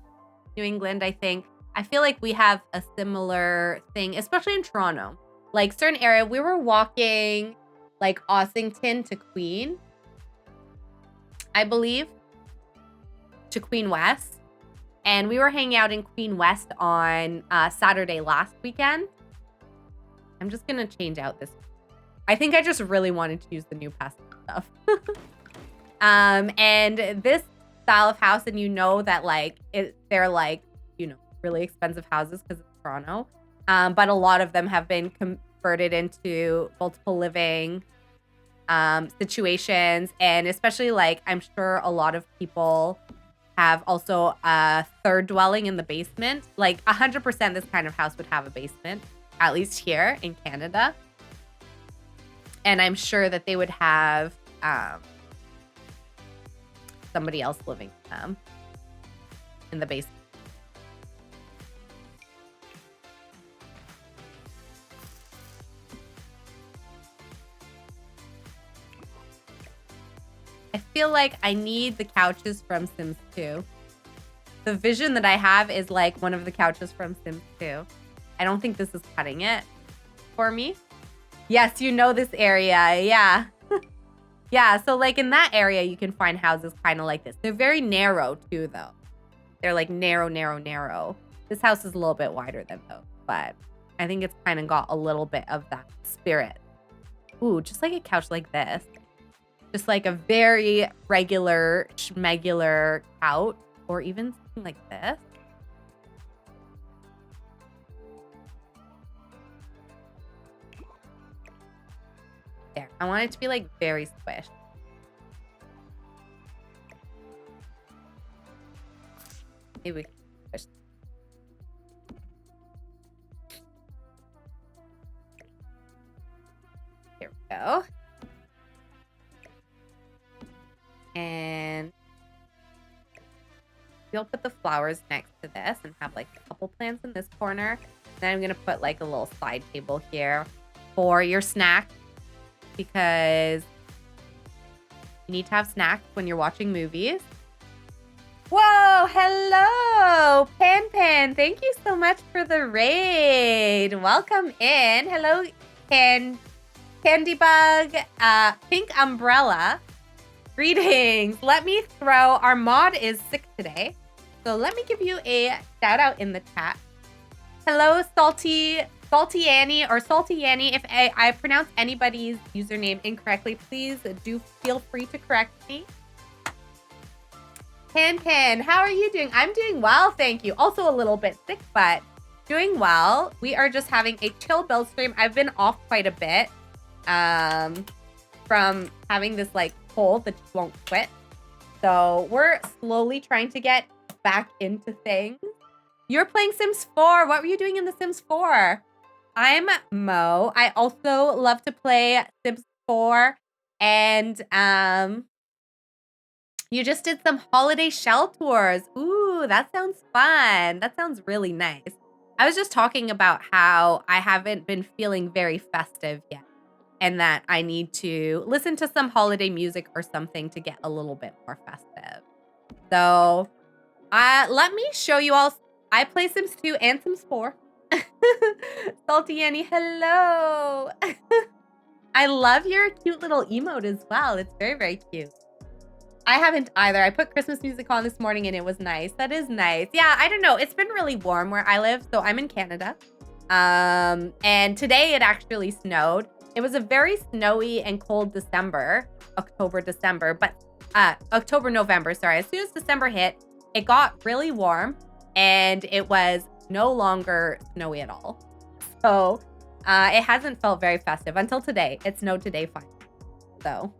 Speaker 1: New England, I think. I feel like we have a similar thing, especially in Toronto. Like certain area, we were walking like Ossington to Queen, I believe, to Queen West. And we were hanging out in Queen West on Saturday last weekend. I'm just going to change out this. I think I just really wanted to use the new pastel stuff. And this style of house, and you know that like they're like, you know, really expensive houses because it's Toronto. But a lot of them have been converted into multiple living situations. And especially like, I'm sure a lot of people have also a third dwelling in the basement. Like 100% this kind of house would have a basement, at least here in Canada. And I'm sure that they would have somebody else living in the basement. I feel like I need the couches from Sims 2. The vision that I have is like one of the couches from Sims 2. I don't think this is cutting it for me. Yes, you know this area. Yeah. Yeah, so like in that area, you can find houses kind of like this. They're very narrow too, though. They're like narrow. This house is a little bit wider than those, but I think it's kind of got a little bit of that spirit. Ooh, just like a couch like this. Just like a very regular, schmegular couch. or even something like this. There. I want it to be like very squished. Maybe we can push. Here we go. And we'll put the flowers next to this and have like a couple plants in this corner. Then I'm gonna put like a little side table here for your snack, because you need to have snacks when you're watching movies. Whoa, hello, Pan. Thank you so much for the raid. Welcome in. Hello, Candy Bug, Pink Umbrella. Greetings. Let me throw, our mod is sick today, so let me give you a shout out in the chat. Hello, Salty Annie or Salty Annie. If I pronounce anybody's username incorrectly, please do feel free to correct me. Pan, how are you doing? I'm doing well, thank you. Also a little bit sick, but doing well. We are just having a chill build stream. I've been off quite a bit from having this like cold that just won't quit. So we're slowly trying to get back into things. You're playing Sims 4. What were you doing in The Sims 4? I'm Mo. I also love to play Sims 4. And you just did some holiday shell tours. Ooh, that sounds fun. That sounds really nice. I was just talking about how I haven't been feeling very festive yet, and that I need to listen to some holiday music or something to get a little bit more festive. So let me show you all. I play Sims 2 and Sims 4. Salty Annie, hello. I love your cute little emote as well. It's very, very cute. I haven't either. I put Christmas music on this morning and it was nice. That is nice. Yeah, I don't know. It's been really warm where I live. So I'm in Canada. And today it actually snowed. It was a very snowy and cold December, October, November, sorry. As soon as December hit, it got really warm and it was no longer snowy at all. So it hasn't felt very festive until today. It snowed today finally. So,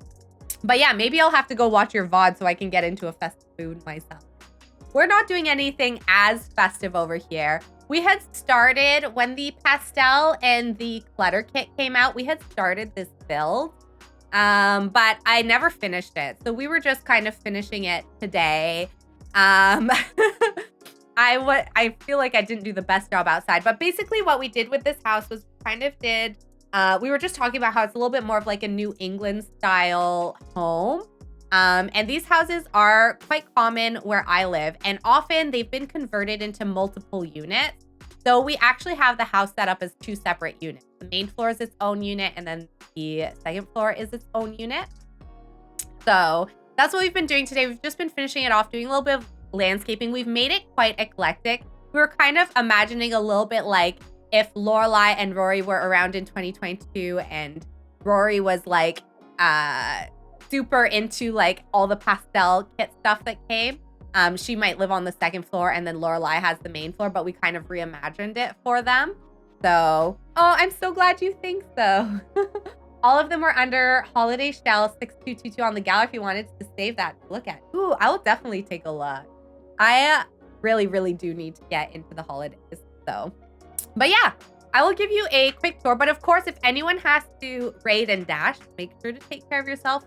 Speaker 1: but yeah, maybe I'll have to go watch your VOD so I can get into a festive mood myself. We're not doing anything as festive over here. We had started when the pastel and the clutter kit came out. We had started this build, but I never finished it. So we were just kind of finishing it today. I feel like I didn't do the best job outside, but basically what we did with this house was we were just talking about how it's a little bit more of like a New England style home. And these houses are quite common where I live, and often they've been converted into multiple units. So we actually have the house set up as two separate units. The main floor is its own unit, and then the second floor is its own unit. So that's what we've been doing today. We've just been finishing it off, doing a little bit of landscaping. We've made it quite eclectic. We were kind of imagining a little bit like if Lorelai and Rory were around in 2022 and Rory was like super into like all the pastel kit stuff that came. She might live on the second floor and then Lorelai has the main floor, but we kind of reimagined it for them. So, oh, I'm so glad you think so. All of them were under Holiday Shell 6222 on the Gallery if you wanted to save that to look at. Ooh, I will definitely take a look. I really, really do need to get into the holidays. So, but yeah, I will give you a quick tour. But of course, if anyone has to raid and dash, make sure to take care of yourself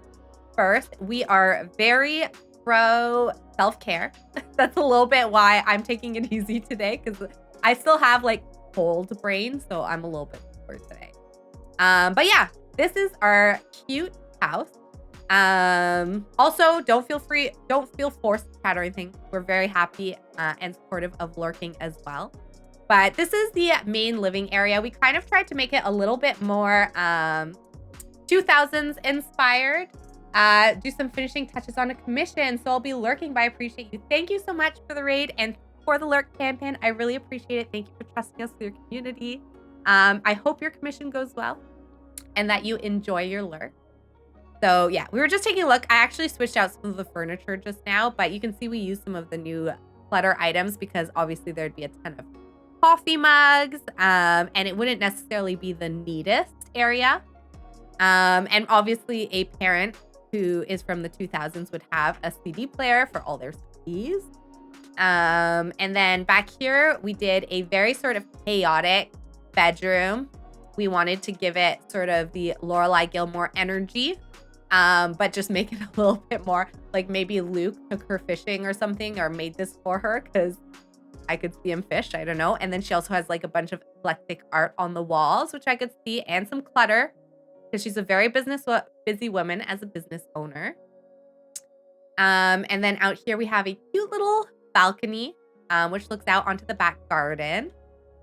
Speaker 1: first. We are very pro self-care. That's a little bit why I'm taking it easy today, because I still have like cold brain, so I'm a little bit sore today. But yeah, this is our cute house. Also, don't feel forced to chat or anything. We're very happy and supportive of lurking as well. But this is the main living area. We kind of tried to make it a little bit more 2000s inspired. Do some finishing touches on a commission. So I'll be lurking, but I appreciate you. Thank you so much for the raid and for the lurk campaign. I really appreciate it. Thank you for trusting us with your community. I hope your commission goes well and that you enjoy your lurk. So yeah, we were just taking a look. I actually switched out some of the furniture just now, but you can see we used some of the new clutter items because obviously there'd be a ton of coffee mugs, and it wouldn't necessarily be the neatest area. And obviously a parent who is from the 2000s would have a CD player for all their CDs. And then back here, we did a very sort of chaotic bedroom. We wanted to give it sort of the Lorelai Gilmore energy, but just make it a little bit more like maybe Luke took her fishing or something or made this for her because I could see him fish. I don't know. And then she also has like a bunch of eclectic art on the walls, which I could see, and some clutter because she's a very busy woman as a business owner. And then out here we have a cute little balcony, which looks out onto the back garden.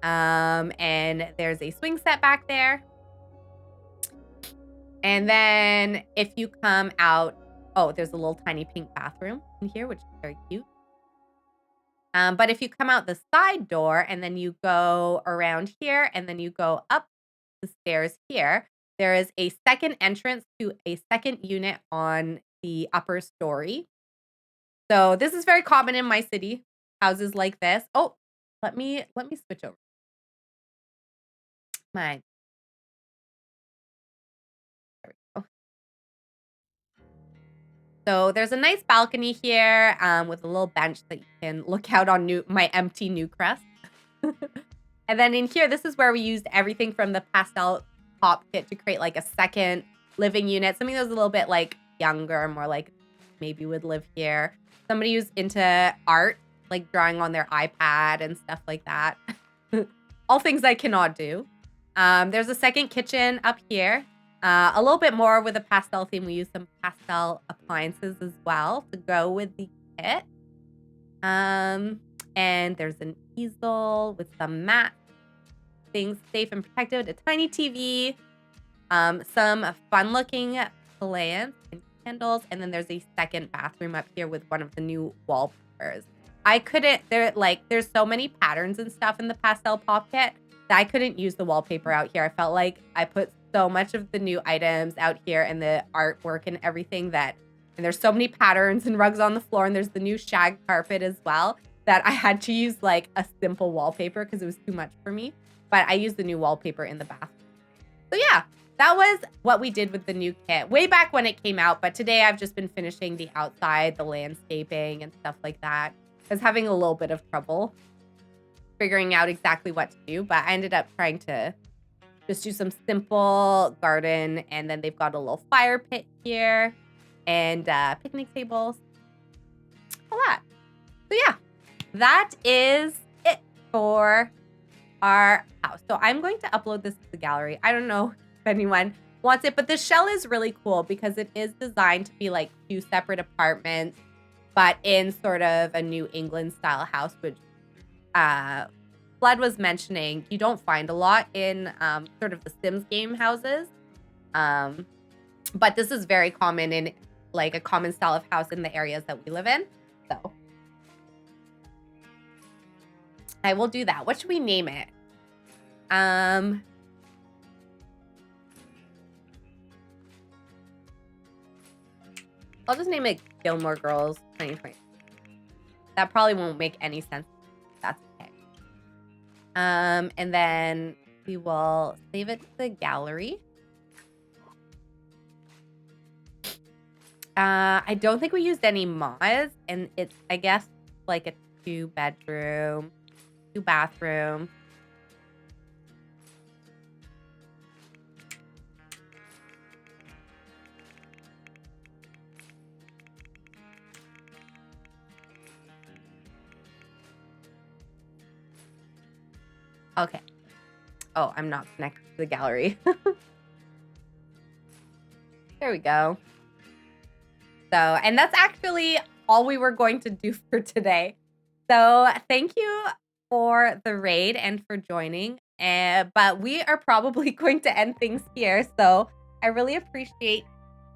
Speaker 1: And there's a swing set back there. And then if you come out, oh, there's a little tiny pink bathroom in here, which is very cute. But if you come out the side door and then you go around here and then you go up the stairs here, there is a second entrance to a second unit on the upper story. So this is very common in my city, houses like this. Oh, let me switch over. My There we go. So there's a nice balcony here with a little bench that you can look out on my empty Newcrest. And then in here, this is where we used everything from the pastel pop kit to create like a second living unit. Something that was a little bit like younger, more like maybe would live here. Somebody who's into art, like drawing on their iPad and stuff like that. All things I cannot do. There's a second kitchen up here. A little bit more with a pastel theme. We use some pastel appliances as well to go with the kit. And there's an easel with some mats, things safe and protected, a tiny TV, some fun-looking plants and candles, and then there's a second bathroom up here with one of the new wallpapers. There's so many patterns and stuff in the pastel pop kit that I couldn't use the wallpaper out here. I felt like I put so much of the new items out here and the artwork and everything and there's so many patterns and rugs on the floor, and there's the new shag carpet as well, that I had to use like a simple wallpaper because it was too much for me. But I used the new wallpaper in the bathroom. So yeah, that was what we did with the new kit way back when it came out. But today I've just been finishing the outside, the landscaping and stuff like that. I was having a little bit of trouble figuring out exactly what to do, but I ended up trying to just do some simple garden. And then they've got a little fire pit here and picnic tables, all that. So yeah, that is it for our house. So I'm going to upload this to the gallery. I don't know if anyone wants it, but the shell is really cool because it is designed to be like 2 separate apartments, but in sort of a New England style house, which Flood was mentioning you don't find a lot in sort of the Sims game houses. But this is very common in like a common style of house in the areas that we live in. So I will do that. What should we name it? I'll just name it Gilmore Girls 2020. That probably won't make any sense. That's okay. And then we will save it to the gallery. I don't think we used any mods, and it's, I guess, like a 2-bedroom, 2-bathroom. Okay. Oh, I'm not connected to the gallery. There we go. So, and that's actually all we were going to do for today. So thank you for the raid and for joining. But we are probably going to end things here. So I really appreciate